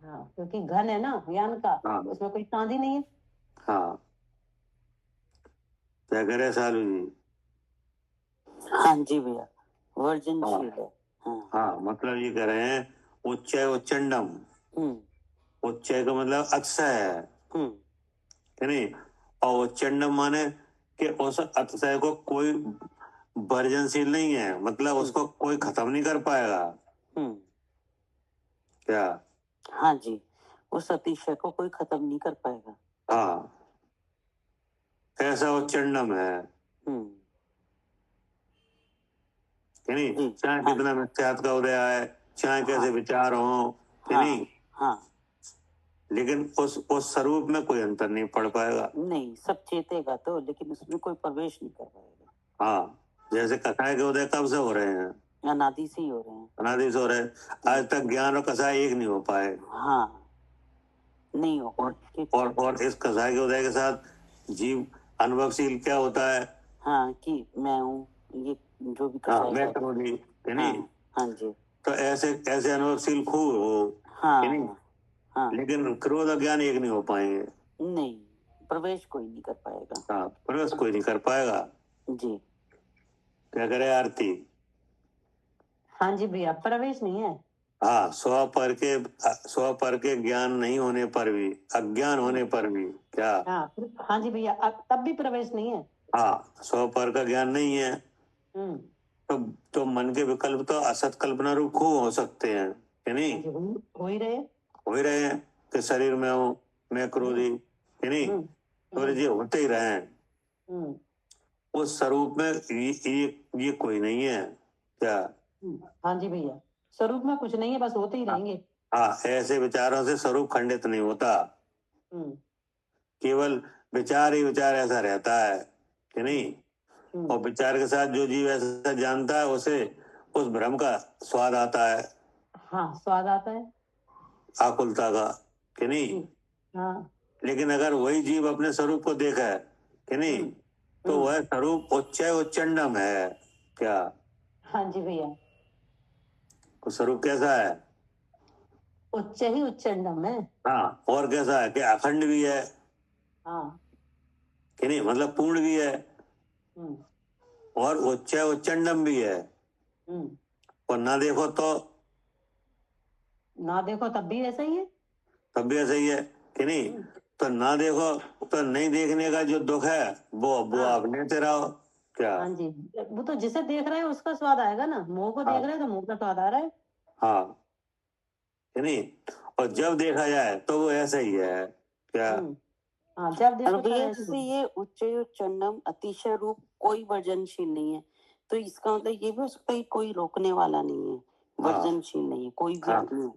हाँ, क्योंकि घन है ना ज्ञान का, उसमें कोई सांधी नहीं है।
हाँ, क्या करे सालू जी?
हाँ जी भैया, वर्जनशील है।
हाँ, मतलब ये कह रहे हैं उच्चय उच्चंडम। उच्चय का मतलब अक्षय है कि नहीं, और उच्चंडम माने कि उस अक्षय को कोई वर्जनशील नहीं है, मतलब उसको कोई खत्म नहीं कर पाएगा। क्या?
हाँ जी, उस अतिशय को कोई खत्म नहीं कर पाएगा।
हाँ, ऐसा उच्चंडम है कि नहीं?
जी,
चाहे
हाँ,
कितना मिथ्यात्व का उदय आए, चाहे कैसे विचार हो कि
हाँ,
नहीं,
हाँ,
लेकिन उस स्वरूप में कोई अंतर नहीं पड़ पाएगा।
नहीं, सब चेतेगा तो, लेकिन उसमें कोई प्रवेश नहीं कर पाएगा।
हाँ, जैसे कसाय के उदय कब से हो रहे हैं?
अनादि से ही हो रहे हैं।
अनादि से हो रहे हैं। आज तक ज्ञान और कसाय एक नहीं हो पाए।
हाँ, नहीं हो पाए।
और इस कसाय के उदय के साथ जीव अनुभवशील क्या होता है?
हाँ, कि मैं हूँ, ये जो भी
हाँ,
कसाई
मैं
है।
क्रोधी कि नहीं?
हाँ, हाँ जी,
तो ऐसे ऐसे अनुभवशील खूब हो कि नहीं,
हाँ, हाँ,
लेकिन क्रोध और ज्ञान एक नहीं हो पाएंगे।
नहीं, प्रवेश कोई नहीं कर पाएगा।
हाँ, प्रवेश कोई नहीं कर पाएगा।
जी,
क्या करे आरती?
हाँ जी भैया, प्रवेश नहीं है।
हाँ, स्व पर के ज्ञान नहीं होने पर भी, अज्ञान होने पर भी क्या?
हाँ, हाँ जी भैया, तब भी प्रवेश नहीं है।
हाँ, स्व पर का ज्ञान नहीं है
हम्म,
तो मन के विकल्प तो असत कल्पना रूप खूब हो सकते हैं कि नहीं?
हाँ जी, हो ही रहे।
हो ही रहे हैं कि शरीर में हूँ, मैं क्रोधी कि नहीं, तो ये होते ही रहे हैं। उस स्वरूप में ये कोई नहीं है क्या?
हाँ जी भैया, स्वरूप में कुछ नहीं है, बस होते ही रहेंगे।
हाँ, ऐसे विचारों से स्वरूप खंडित नहीं होता। केवल विचार ही विचार ऐसा रहता है कि नहीं, और विचार के साथ जो जीव ऐसा जानता है उसे उस भ्रम का स्वाद आता है।
हाँ, स्वाद आता है
आकुलता का कि नहीं।
हाँ,
लेकिन अगर वही जीव अपने स्वरूप को देखा है कि नहीं, तो वह स्वरूप उच्चय उच्चंडम है क्या?
हाँ जी भैया,
तो स्वरूप कैसा है?
उच्च ही उच्चंडम है।
हाँ, और कैसा है कि अखंड भी है
हाँ,
कि नहीं, मतलब पूर्ण भी है, और उच्चय उच्चंडम भी है। और ना देखो
तब भी ऐसा ही है।
तब भी ऐसा ही है कि नहीं। तो ना देखो तो नहीं देखने का जो दुख है वो आप लेते रहो क्या?
हाँ जी, वो तो जिसे देख रहे हैं उसका स्वाद आएगा ना, मुंह को देख रहे हैं तो मुंह का स्वाद आ रहा है।
हाँ कि नहीं, और जब देखा जाए तो वो ऐसा ही है क्या?
हाँ, जब देखो तब
भैया,
ऐसे
जैसे
ही।
ये उच्चंडम अतिशय रूप कोई वर्जनशील नहीं है, तो इसका मतलब ये भी हो सकता है कि कोई रोकने वाला नहीं है, वर्जनशील नहीं है, कोई भी नहीं है।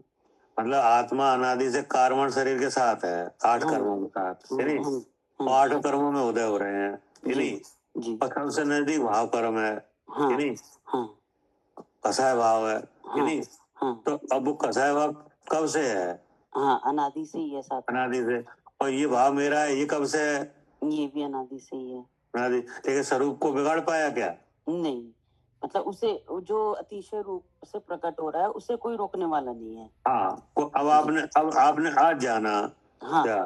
मतलब आत्मा अनादि से कार्बन शरीर के साथ है, 8 कर्मों के साथ कि नहीं, और 8 कर्मों में उदय हो रहे हैं कि नहीं, और सबसे नजदीक भाव कर्म है कि नहीं, कसाय भाव है कि नहीं। तो अब वो कसाय भाव कब से है?
अनादि से ही है साथ,
अनादि से। और ये भाव मेरा है, ये कब से है?
ये भी अनादि से ही है।
अनादि। लेकिन स्वरूप को बिगाड़ पाया क्या?
नहीं, मतलब उसे जो अतिशय रूप से प्रकट हो रहा है उसे कोई रोकने वाला नहीं है।
हाँ, अब आपने आज जाना क्या?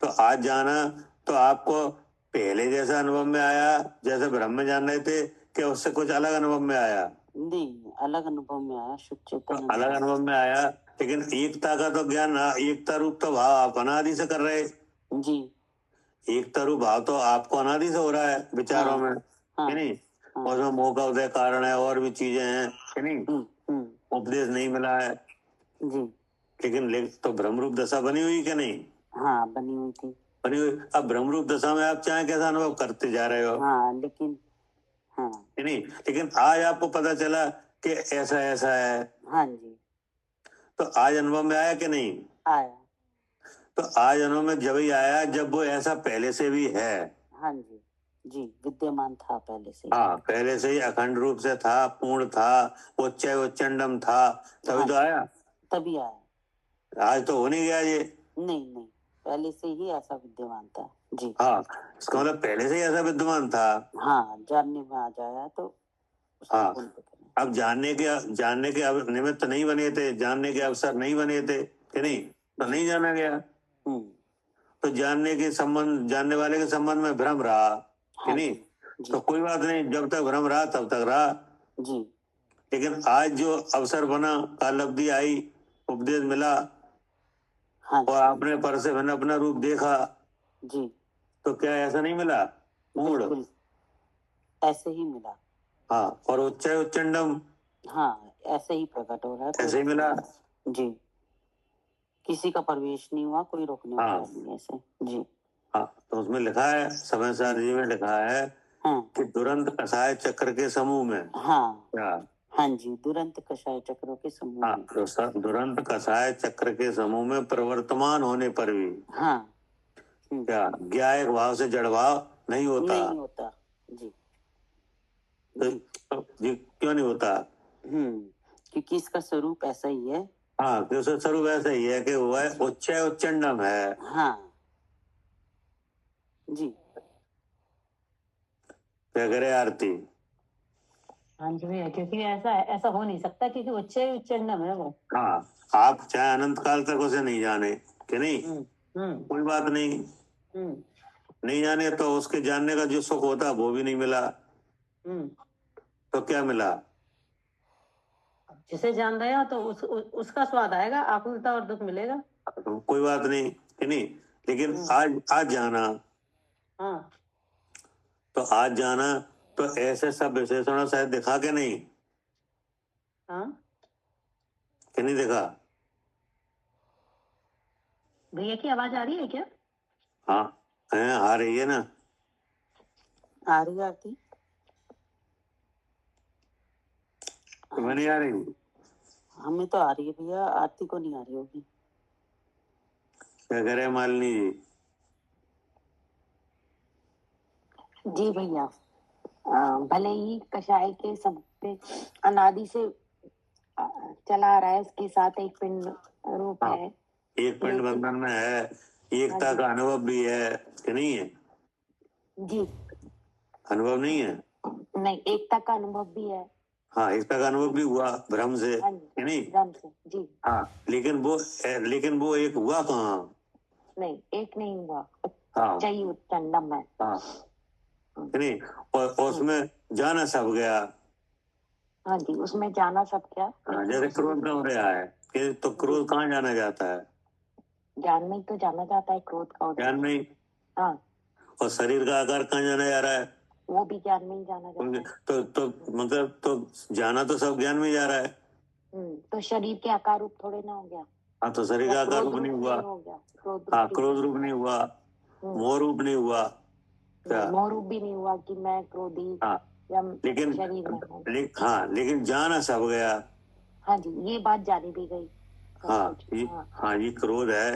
तो आज जाना तो आपको पहले जैसा अनुभव में आया जैसे ब्रह्म में जान रहे थे, कि उससे कुछ अलग अनुभव में आया?
नहीं, अलग अनुभव में आया, शुद्ध चेतन
तो अलग अनुभव में आया, लेकिन एकता का तो ज्ञान, एकता रूप तो भाव आप अनादि से कर रहे
जी।
एकता रूप भाव तो आपको अनादि से हो रहा है विचारों में कि नहीं, उसमें मोह का उदय कारण है और भी चीजें हैं कि नहीं, उपदेश नहीं मिला है
जी,
लेकिन तो भ्रमरूप दशा बनी हुई कि नहीं?
हाँ, बनी हुई थी,
बनी हुई। अब भ्रमरूप दशा में आप चाहे कैसा अनुभव करते जा रहे हो,
लेकिन
कि नहीं, लेकिन आज आपको पता चला कि ऐसा ऐसा है।
हाँ जी,
तो आज अनुभव में आया कि नहीं?
आया।
तो आज अनुभव में जब ही आया जब वो ऐसा पहले से भी है।
हाँ जी, जी, विद्यमान था पहले से।
हाँ, पहले से ही अखंड रूप से था, पूर्ण था, उच्चय उच्चंडम था, तभी तो आया,
तभी आया।
आज तो हो नहीं गया ये।
नहीं, पहले से ही ऐसा विद्यमान था जी।
हाँ, इसका मतलब पहले से ही ऐसा विद्यमान था।
हाँ, जानने में आ जाया तो
हाँ, अब जानने के अब निमित्त नहीं बने थे, जानने के अवसर नहीं बने थे कि नहीं, तो नहीं जाना गया। तो जानने वाले के संबंध में भ्रम रहा कि नहीं, तो कोई बात नहीं, जब तक भ्रम रहा तब तक रहा
जी।
लेकिन आज जो अवसर बना, कालब्धि आई, उपदेश मिला, और आपने पर से मैंने अपना रूप देखा
जी,
तो क्या ऐसा नहीं मिला? पूर्ण
ऐसे ही मिला।
हाँ, और उच्चय उच्चंडम
हाँ, ऐसे ही प्रकट हो रहा है,
ऐसे ही मिला
जी, किसी का प्रवेश नहीं हुआ, कोई रोकने वाला नहीं ऐसे। जी
हाँ, तो उसमें लिखा है, समय सारणी में लिखा है कि दुरंत कषाय चक्र के समूह में। क्या?
हाँ जी, दुरंत कषाय चक्रों के समूह में।
तो दुरंत कषाय चक्र के समूह में प्रवर्तमान होने पर भी क्या ज्ञा एक भाव से जड़ भाव नहीं होता।
जी
तो ये क्यों नहीं होता?
क्योंकि इसका स्वरूप ऐसा ही है।
हाँ, तो उसका स्वरूप ऐसा ही है कि वो है उच्चय उच्चंडम है।
हाँ जी,
क्या करे आरती?
हाँ जी भैया, क्योंकि ऐसा हो नहीं सकता, क्योंकि उच्चय उच्चंडम है वो।
हाँ, आप चाहे अनंत काल तक उसे नहीं जाने कि नहीं, कोई बात नहीं, नहीं जाने तो उसके जानने का जो सुख होता वो भी नहीं मिला, तो क्या मिला?
जिसे जान रहे हो तो उसका स्वाद आएगा, आकुलता और दुख मिलेगा।
तो कोई बात नहीं कि नहीं, लेकिन आज जाना, तो आज जाना तो ऐसे सब विशेषण शायद दिखा के नहीं, कि नहीं दिखा?
भैया की आवाज आ रही है क्या?
हाँ, आ रही है ना,
आ रही आरती।
तुम्हें नहीं आ रही?
हमें तो आ रही है भैया, आरती को नहीं आ रही होगी।
क्या करे मालिनी जी?
जी भैया, भले ही कषाय के सब पे अनादि से चला आ रहा है, उसके साथ एक पिंड रूप है,
एक पिंड बंधन में है, एकता का अनुभव भी है कि नहीं है?
जी,
अनुभव नहीं है?
नहीं, एकता का अनुभव भी है।
हाँ, एकता का अनुभव भी हुआ भ्रम से कि नहीं?
भ्रम से, जी
हाँ, लेकिन वो एक हुआ कहाँ?
नहीं, एक नहीं हुआ।
हाँ,
चाहिए उच्चंडम है।
हाँ नहीं, और उसमें जाना सब गया।
हाँ जी, उसमें जाना सब क्या।
हाँ, जैसे क्रोध का हो रहा है कि तो क्रोध कहाँ जाना जाता है?
ज्ञान में तो जाना जाता है क्रोध का।
ज्ञान में।
हाँ,
और शरीर का आकार कहाँ जाना जा रहा है?
वो भी ज्ञान में ही जाना जाता है।
तो मतलब तो जाना तो सब ज्ञान में जा रहा है।
तो शरीर के आकार रूप थोड़े ना हो गया।
हाँ, तो शरीर का आकार रूप नहीं हुआ। हाँ, क्रोध रूप नहीं हुआ, मोह रूप नहीं हुआ,
मोह रूप भी नहीं हुआ कि मैं क्रोधी।
हाँ, लेकिन
शरीर में
लेकिन जाना सब गया।
हाँ जी, ये बात जानी भी गई।
हाँ, ये क्रोध है,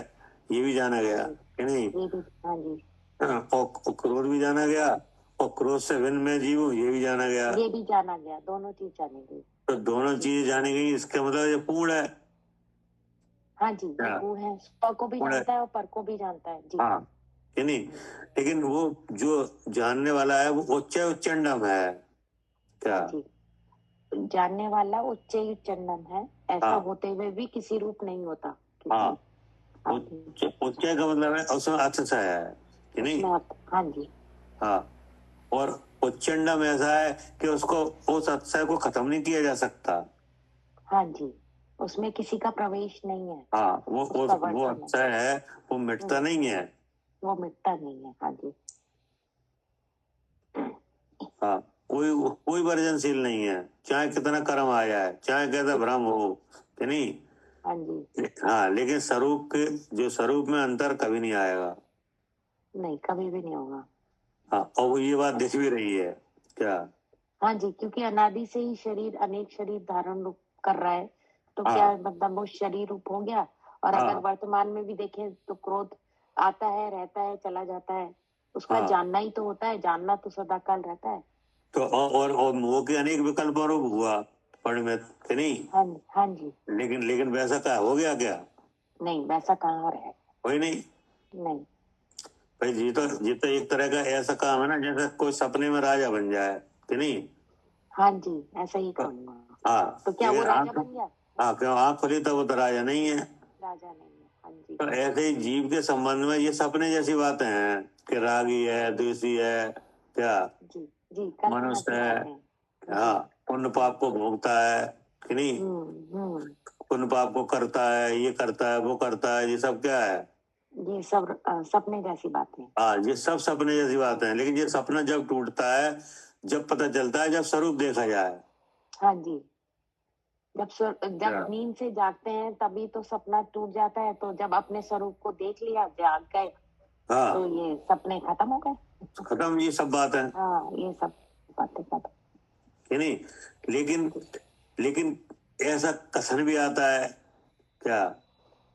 ये भी जाना गया कि नहीं?
ये भी, हाँ जी,
और क्रोध भी जाना गया, और क्रोध से भिन्न मैं जीव हूँ ये भी जाना गया।
ये भी जाना गया, दोनों चीज जानी गई।
तो दोनों चीजें जानी गई, इसका मतलब ये पूर्ण है।
हाँ जी, ये पूर्ण है, स्व को भी जानता है और पर को भी जानता है जी।
हाँ कि नहीं, लेकिन वो जो जानने वाला है वो उच्च उच्चंडम है। क्या
जी, जानने वाला उच्च उच्चंडम है, ऐसा होते हुए भी किसी रूप नहीं होता।
हाँ, उच्च का मतलब है उसमें अतिशय है कि नहीं?
हाँ जी,
हाँ, और उच्चंडम ऐसा है कि उसको उस अतिशय को खत्म नहीं किया जा सकता।
हाँ जी, उसमें किसी का प्रवेश नहीं है।
हाँ, वो अतिशय है, वो मिटता नहीं है।
वो मिटता नहीं है। हाँ जी,
हाँ, कोई वर्जनशील नहीं है, चाहे कितना कर्म आ जाए, चाहे कैसा भ्रम हो कि नहीं?
हाँ जी,
हाँ, लेकिन स्वरूप में अंतर कभी नहीं आएगा।
नहीं, कभी भी नहीं होगा।
हाँ, और ये बात दिख भी रही है। क्या?
हाँ जी, क्योंकि अनादि से ही शरीर अनेक शरीर धारण रूप कर रहा है, तो क्या मतलब वो शरीर रूप हो गया। और अगर वर्तमान में भी देखें तो क्रोध आता है, रहता है, चला जाता है, उसका जानना ही तो होता है, जानना तो सदाकाल रहता है।
तो और मोह के अनेक विकल्प हुआ परिणत कि नहीं?
हाँ जी,
लेकिन वैसा क्या हो गया? क्या
नहीं, वैसा कहाँ और है?
कोई नहीं भाई, जी तो एक तरह का ऐसा काम है ना जैसे कोई सपने में राजा बन जाए कि नहीं?
हाँ जी, ऐसा ही कहूँगा।
हाँ,
तो क्या वो राजा बन गया?
हाँ, क्यों आँख खुली तो वो तो राजा नहीं है।
राजा नहीं है। हाँ जी,
तो ऐसे ही जीव के संबंध में ये सपने जैसी बातें हैं कि रागी है, द्वेषी है, क्या
जी जी,
मनुष्य है, हाँ, पुण्य पाप को भोगता है कि नहीं? पुण्य पाप को करता है, ये करता है, वो करता है, ये सब क्या है?
ये सब सपने जैसी बातें।
हाँ, ये सब सपने जैसी बातें हैं, लेकिन ये सपना जब टूटता है, जब पता चलता है, जब स्वरूप देखा जाए।
हाँ जी, जब नींद से जागते हैं तभी तो सपना टूट जाता है, तो जब अपने स्वरूप को देख लिया, जाग गए, तो ये सपने खत्म हो गए,
खत्म। ये सब बात है।
हाँ, ये सब बातें खत्म।
नहीं, लेकिन ऐसा कथन भी आता है क्या?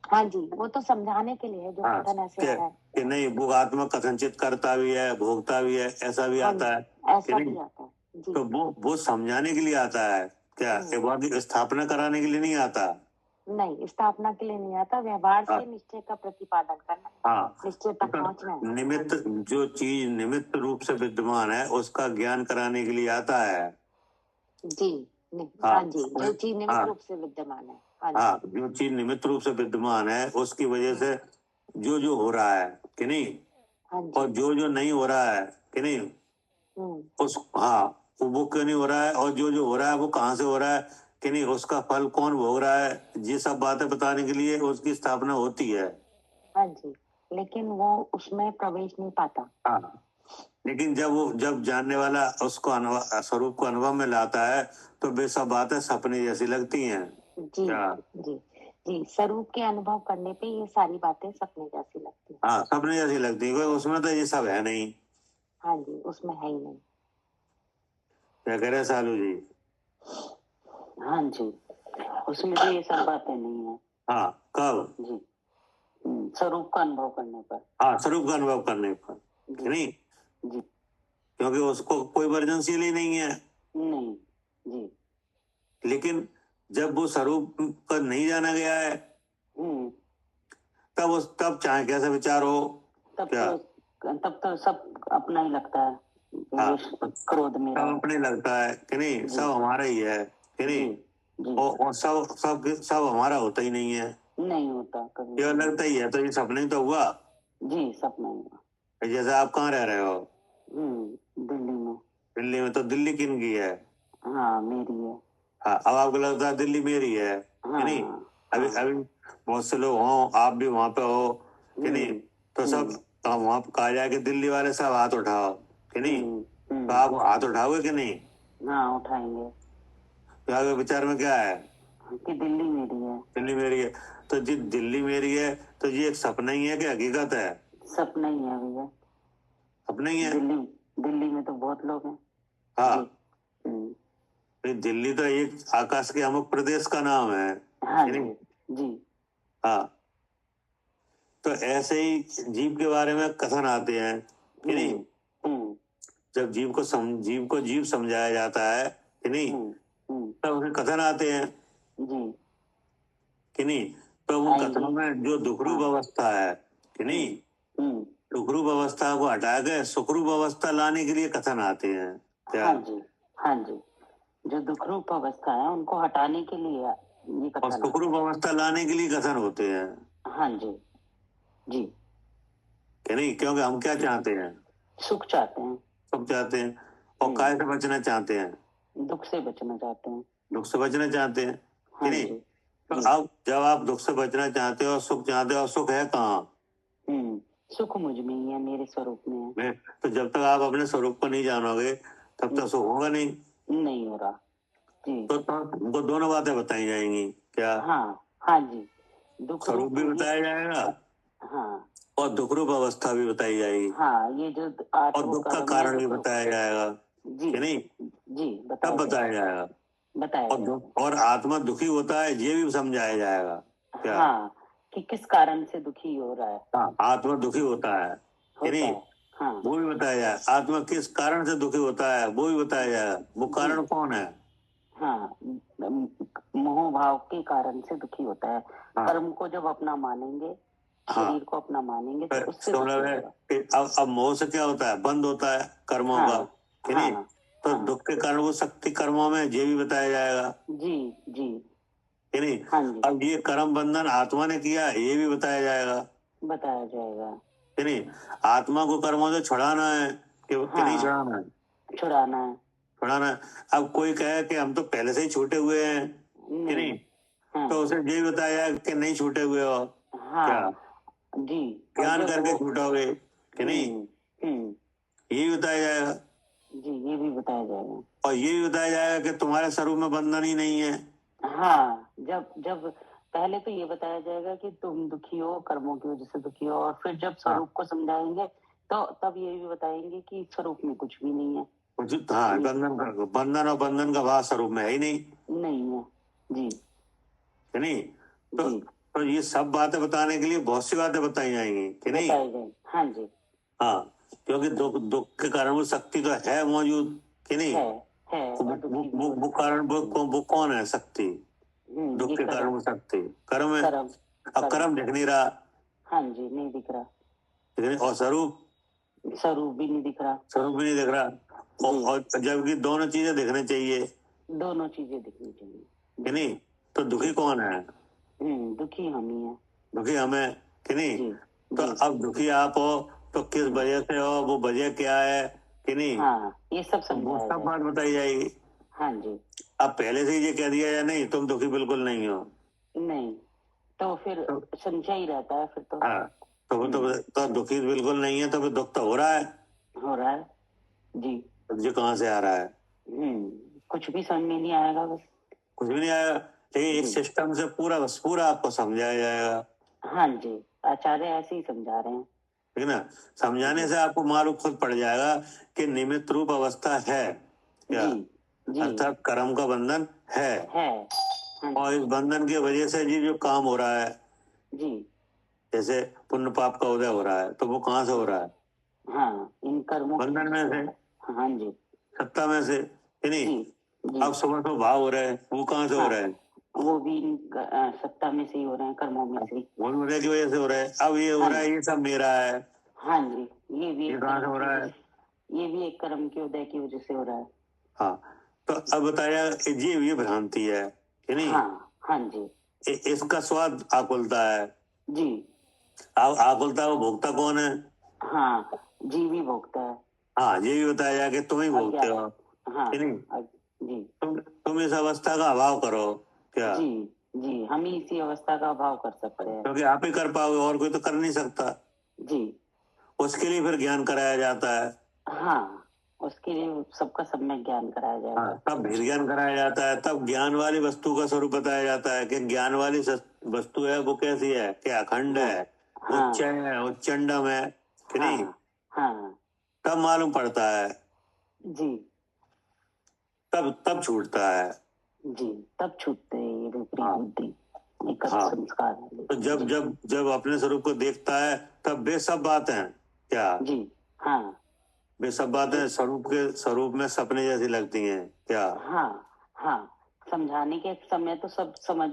हाँ जी, वो तो समझाने के लिए है, जो कथन ऐसे है
कि नहीं, वो आत्मा कथनचित करता भी है, भोगता भी है, ऐसा भी आता है।
ऐसा भी आता है जी।
तो वो समझाने के लिए आता है क्या? स्थापना कराने के लिए नहीं आता।
नहीं, स्थापना के लिए नहीं आता, व्यवहार से निश्चय का प्रतिपादन करना।
हाँ,
निश्चय तक पहुंचना है।
निमित्त, जो चीज निमित्त रूप से विद्यमान है उसका ज्ञान कराने के लिए आता है
जी। हाँ जी, जो चीज निमित्त रूप से विद्यमान है।
हाँ, जो चीज निमित्त रूप से विद्यमान है उसकी वजह से जो हो रहा है कि नहीं, और जो नहीं हो रहा है कि नहीं, उस वो क्यों नहीं हो रहा है, और जो हो रहा है वो कहाँ से हो रहा है कि नहीं, उसका फल कौन भोग रहा है, ये सब बातें बताने के लिए उसकी स्थापना होती है।
हाँ जी, लेकिन वो उसमें प्रवेश नहीं पाता।
हाँ, लेकिन जब जानने वाला उसको स्वरूप को अनुभव में लाता है तो वे सब बातें सपने जैसी लगती हैं।
जी जी जी, स्वरूप के अनुभव करने पे ये सारी बातें सपने जैसी लगती हैं।
हाँ, सपने जैसी लगती है, उसमें तो ये सब है नहीं।
हाँ जी, उसमें है ही नहीं।
क्या कह रहे सालू जी?
हाँ जी, उसमें तो ये सब बातें नहीं है।
हाँ, कब
जी, स्वरूप का अनुभव करने पर।
हाँ, स्वरूप का अनुभव करने पर नहीं
जी,
क्योंकि उसको कोई वर्जनशील ही नहीं है।
नहीं जी,
लेकिन जब वो स्वरूप पर नहीं जाना गया है तब चाहे कैसा विचार हो,
तब तो सब अपना ही लगता है।
हाँ,
क्रोध में
सब अपने लगता है कि नहीं, सब हमारा ही है कि नहीं, और सब हमारा होता ही नहीं है,
नहीं होता कभी,
ये लगता ही है। तो ये सपना ही तो हुआ
जी, सपना हुआ।
जैसे आप कहाँ रह रहे हो?
दिल्ली में।
दिल्ली में, तो दिल्ली किन की है?
हाँ, मेरी है।
हाँ, अब आपको लगता है दिल्ली मेरी है कि नहीं? अभी बहुत से लोग हों, आप भी वहां पे हो कि नहीं, तो सब वहां पे कहा जाए कि दिल्ली वाले सब हाथ उठाओ कि नहीं, तो आप हाथ उठाओगे कि नहीं?
हाँ, उठाएंगे।
तो आपके विचार में क्या है
कि दिल्ली मेरी है।
दिल्ली मेरी है, तो जी दिल्ली मेरी है, तो ये एक सपना ही है कि हकीकत है?
सपना ही है भैया,
सपना ही है।
दिल्ली में तो बहुत लोग हैं।
हाँ, दिल्ली तो एक आकाश के अमुक प्रदेश का नाम है।
हाँ जी।
हाँ, तो ऐसे ही जीव के बारे में कथन आते हैं कि नहीं, जब जीव को जीव समझाया जाता है कि नहीं, तब उन्हें कथन आते हैं कि नहीं, तो उन कथनों में जो दुखरूप अवस्था है कि नहीं, दुखरूप अवस्था को हटा के सुखरूप अवस्था लाने के लिए कथन आते हैं क्या?
हाँ जी, जो दुखरूप अवस्था है उनको हटाने के लिए ये कथन,
और सुखरूप अवस्था लाने के लिए कथन होते हैं।
हाँ जी
कि नहीं, क्योंकि हम क्या चाहते हैं?
सुख चाहते हैं,
सुख चाहते हैं, और काय से बचना चाहते हैं?
दुख से बचना चाहते हैं।
दुख से बचना चाहते हैं कि नहीं, तो अब जब आप दुख से बचना चाहते हो और सुख चाहते हो, सुख है कहाँ?
सुख मुझ में ही है, मेरे स्वरूप में है।
तो जब तक आप अपने स्वरूप को नहीं जानोगे तब तक सुख होगा नहीं
हो रहा जी।
तो हमको दोनों बातें बताई जाएंगी क्या?
हाँ जी, दुख
स्वरूप भी बताया जाएगा और दुख रूप अवस्था भी बताई जाएगी।
ये जो
और दुख का कारण भी बताया जाएगा
जी,
कि नहीं
जी,
तब बताया जाएगा। और आत्मा दुखी होता है ये भी समझाया जाएगा क्या?
कि किस कारण से दुखी हो रहा है।
आत्मा दुखी होता है कि नहीं, वो भी बताया जाए। आत्मा किस कारण से दुखी होता है वो भी बताया जाएगा। वो कारण कौन है?
मोह भाव के कारण से दुखी होता है। कर्म को जब अपना मानेंगे, शरीर को अपना मानेंगे तो उससे
अब मोह से क्या होता है? बंद होता है कर्मों का कि नहीं, तो दुख के कारण वो शक्ति कर्मों में ये भी बताया जाएगा
जी
कि नहीं। अब ये कर्म बंधन आत्मा ने किया ये भी बताया जाएगा कि नहीं। आत्मा को कर्मों से छुड़ाना है कि नहीं छुड़ाना है। अब कोई कहे कि हम तो पहले से ही छूटे हुए हैं कि नहीं, तो उसे ये बताया जाएगा कि नहीं छूटे हुए हो क्या?
जी,
ज्ञान करके छूटोगे कि नहीं, ये भी बताया जाएगा
जी, ये भी बताया जाएगा।
और ये भी बताया जाएगा कि तुम्हारे स्वरूप में बंधन ही नहीं है
हाँ, जब जब पहले तो ये बताया जाएगा कि तुम दुखी हो, कर्मों की वजह से दुखी हो, और फिर जब स्वरूप को समझाएंगे तो तब ये भी बताएंगे कि स्वरूप में कुछ भी नहीं है।
हाँ, बंधन और बंधन का भाव स्वरूप में है ही
नहीं है जी,
है नहीं। तो ये सब बातें बताने के लिए बहुत सी बातें बताई जाएंगी कि नहीं।
हाँ जी,
हाँ, क्योंकि दुख के कारण वो शक्ति तो है मौजूद कि नहीं
है
वो कारण वो कौन है शक्ति, दुख के कारण वो शक्ति कर्म है। अब कर्म दिख नहीं रहा।
हाँ जी, नहीं दिख रहा।
और स्वरूप
भी नहीं दिख रहा।
और जबकि दोनों चीजें दिखनी चाहिए। कि नहीं, तो दुखी कौन है?
दुखी हम ही है।
दुखी हमें कि नहीं। तो अब दुखी आप हो तो किस वजह से हो, वो वजह क्या है कि नहीं।
हाँ, ये सब
सब बात बताई जाएगी।
हाँ जी।
अब पहले से ये कह दिया या नहीं तुम दुखी बिल्कुल नहीं हो,
नहीं तो फिर संशय ही रहता है फिर तो।
हाँ, तो दुखी बिल्कुल नहीं है तो फिर दुख तो हो रहा है
जी।
ये कहाँ से आ रहा है?
कुछ भी समझ में नहीं आएगा, बस
कुछ भी नहीं आएगा, लेकिन एक सिस्टम से पूरा आपको समझाया जाएगा।
हाँ जी, आचार्य ऐसे ही समझा रहे हैं,
ठीक है ना। समझाने से आपको मालूम खुद पड़ जाएगा कि निमित्त रूप अवस्था है क्या, अर्थात कर्म का बंधन है। और इस बंधन की वजह से जी जो काम हो रहा है
जी,
जैसे पुण्य पाप का उदय हो रहा है तो वो कहाँ से हो रहा है?
हाँ, इन कर्मों
बंधन में से।
हाँ जी,
सत्ता में से कि नहीं। अब सुबह तो भाव हो रहे हैं, वो कहाँ से हो रहे हैं?
वो भी सत्ता में से ही हो रहे हैं, कर्मों में से।
वो उदय की वजह से हो रहा है। अब ये हो रहा है, ये सब मेरा है।
हाँ जी, ये भी
कहाँ से हो रहा है?
ये भी एक कर्म के उदय की वजह से हो रहा है।
हाँ, तो अब बताया ये भ्रांति है कि नहीं।
हाँ जी,
इसका स्वाद आकुलता है
जी।
आकुलता वो भोगता कौन है?
हाँ, जीव ही भोगता है।
हाँ, ये भी बताया जाए कि तुम ही भोगते हो।
हाँ
नहीं
जी,
तुम इस अवस्था का अभाव करो क्या?
जी, हम ही इसी अवस्था का अभाव कर सकते हैं,
क्योंकि आप ही कर पाओगे, और कोई तो कर नहीं सकता
जी।
उसके लिए फिर ज्ञान कराया जाता है।
हाँ, उसके लिए सबका सम्यक ज्ञान कराया जाएगा।
हाँ, तब भेद ज्ञान कराया जाता है, तब ज्ञान वाली वस्तु का स्वरूप बताया जाता है कि ज्ञान वाली वस्तु है वो कैसी है, क्या अखंड है, उच्च है, उच्चंडम है कि नहीं।
हाँ,
तब मालूम पड़ता है
जी,
तब छूटता है
जी, तब छूटते हैं ये विपरीत बुद्धि, एक संस्कार है।
तो जब अपने स्वरूप को देखता है तब वे सब बातें क्या
जी, हाँ,
वे सब बातें स्वरूप में सपने जैसी लगती हैं क्या।
हाँ, समझाने के समय तो सब समझ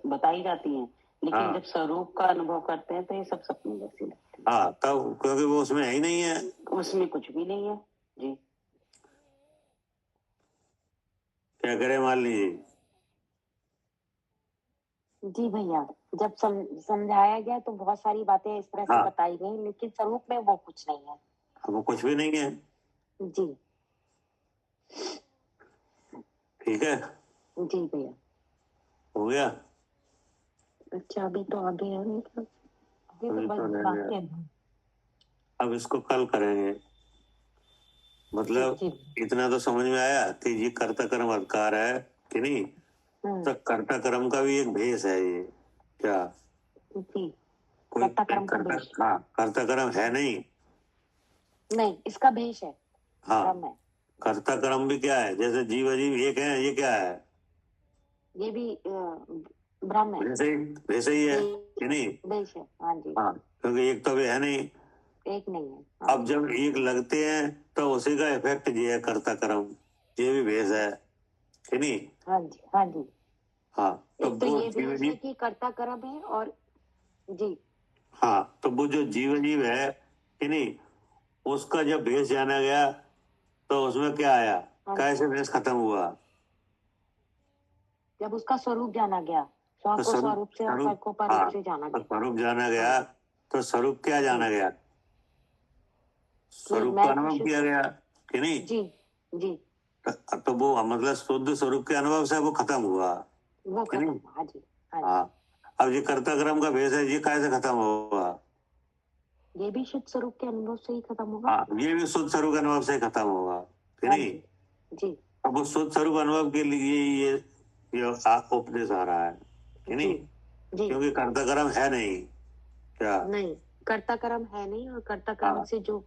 बताई जाती हैं, लेकिन जब स्वरूप का अनुभव करते हैं तो ये सब सपने जैसी लगती है।
हाँ, तब क्योंकि वो उसमें है ही नहीं है,
उसमें कुछ भी नहीं है जी।
क्या करे मान लीजिए
जी भैया, जब समझाया गया तो बहुत सारी बातें इस तरह से बताई गई, लेकिन स्वरूप में वो कुछ नहीं है।
वो कुछ भी नहीं है
जी,
ठीक है
जी भैया,
हो गया।
अच्छा, अभी तो आगे है, अभी तो बस बाकी है।
अब इसको कल करेंगे। मतलब इतना तो समझ में आया कि ये कर्ता कर्म अधिकार है कि नहीं। तो कर्ता कर्म का भी एक भेष है ये क्या।
कर्ता कर्म का भेष।
हाँ, कर्ता कर्म है नहीं,
इसका भेष है।
हाँ, कर्ता कर्म भी क्या है, जैसे जीव अजीव एक है, ये क्या है, ये भी
ब्रह्म है,
वैसे ही है कि नहीं।
भेष है, हाँ जी।
हाँ, क्योंकि एक तो भी है नहीं,
एक नहीं है।
अब जब एक लगते हैं तो उसी का इफेक्ट ये है कर्ता कर्म, ये भी भेष है कि नहीं।
हाँ जी, हाँ जी।
हाँ,
तो ये भेष है कि कर्ता कर्म है और जी।
हाँ, तो वो जो जीव जीव है कि नहीं, उसका जब भेष जाना गया तो उसमें क्या आया, कैसे भेष खत्म हुआ,
जब उसका स्वरूप जाना गया, स्वरूप से और को परोक्ष से जाना गया।
स्वरूप जाना गया तो स्वरूप क्या जाना गया, स्वरूप का अनुभव किया गया कि नहीं।
जी जी।
तो वो मतलब शुद्ध स्वरूप के अनुभव से वो खत्म हुआ,
वो खत्म हुआ। हाँ जी,
हाँ। अब ये कर्ता कर्म का भेष है, ये कैसे खत्म होगा,
ये भी शुद्ध स्वरूप के अनुभव से ही खत्म होगा।
हाँ, ये भी शुद्ध स्वरूप अनुभव से खत्म होगा कि नहीं
जी।
अब वो शुद्ध स्वरूप अनुभव के लिए ये उपदेश आ रहा है कि नहीं?
जी
क्योंकि कर्ता कर्म है नहीं, क्या
नहीं, कर्ता कर्म है नहीं, और कर्ता कर्म से जो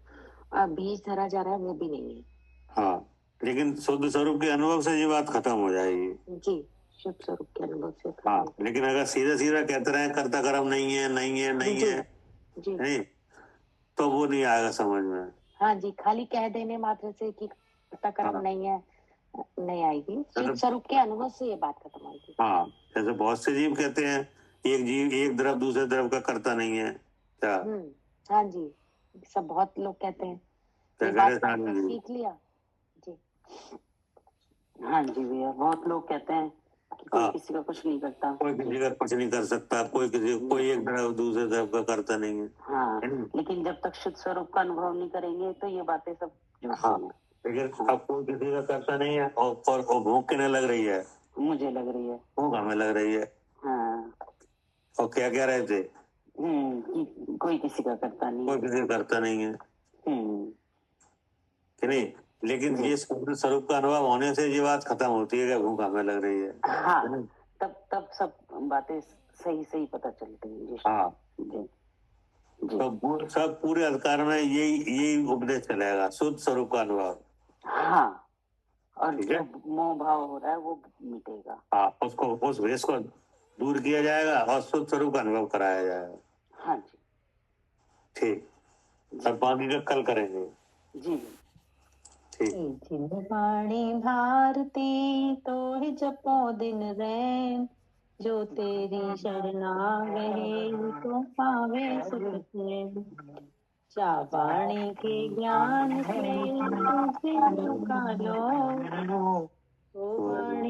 बीज धरा जा रहा है वो भी नहीं है।
हाँ, लेकिन शुद्ध स्वरूप के अनुभव से ये बात खत्म हो जाएगी।
जी, शुद्ध स्वरूप के अनुभव से
हाँ, लेकिन अगर सीधा सीधा कहते रहे कर्ता कर्म नहीं है नहीं है नहीं है,
जी
नहीं, तो वो नहीं आएगा समझ में।
हाँ जी, खाली कह देने मात्र से कि कर्ता कर्म नहीं है नहीं आएगी, शुद्ध स्वरूप के अनुभव से ये बात खत्म होगी।
हाँ, जैसे बहुत से जीव कहते हैं एक जीव एक द्रव दूसरे द्रव का कर्ता नहीं है, क्या?
हाँ जी, सब बहुत लोग कहते हैं, ये
क्या
बात
करें
आपने
जी?
सीख लिया जी।
हाँ जी भैया, बहुत लोग कहते हैं कि कोई
हाँ।
किसी का कुछ नहीं करता।
कोई किसी का कुछ नहीं कर सकता, कोई एक द्रव दूसरे द्रव का करता नहीं है।
हाँ, लेकिन जब तक शुद्ध स्वरूप का अनुभव नहीं करेंगे तो ये बातें सब
हाँ, लेकिन अब कोई किसी का करता नहीं है और भूख किन्हें लग रही है?
मुझे लग रही है।
भूख हमें लग रही है।
हाँ।
और क्या कह रहे थे?
कि कोई किसी का करता नहीं,
कोई किसी का करता नहीं है कि नहीं? लेकिन ये शुद्ध स्वरूप का अनुभव होने से ये बात खत्म होती है कि भूख हमें लग रही है।
हाँ, तब सब बातें सही सही पता चलती हैं जी।
हाँ
जी
तो सब पूरे अधिकार में यही उपदेश चलेगा, शुद्ध स्वरूप का अनुभव।
हाँ, और जो मोह भाव हो रहा है वो मिटेगा।
हाँ, उसको उस भेष को दूर किया जाएगा और शुद्ध स्वरूप का अनुभव कराया जाएगा।
हाँ जी,
ठीक, सब बाकी का कल करेंगे
जी।
ठीक।
वाणी भारती तो ही जपो दिन रैन, जो तेरी शरणा गए तो पावे सुख चैन। वाणी के ज्ञान से तुझे लुका लो, तो वाणी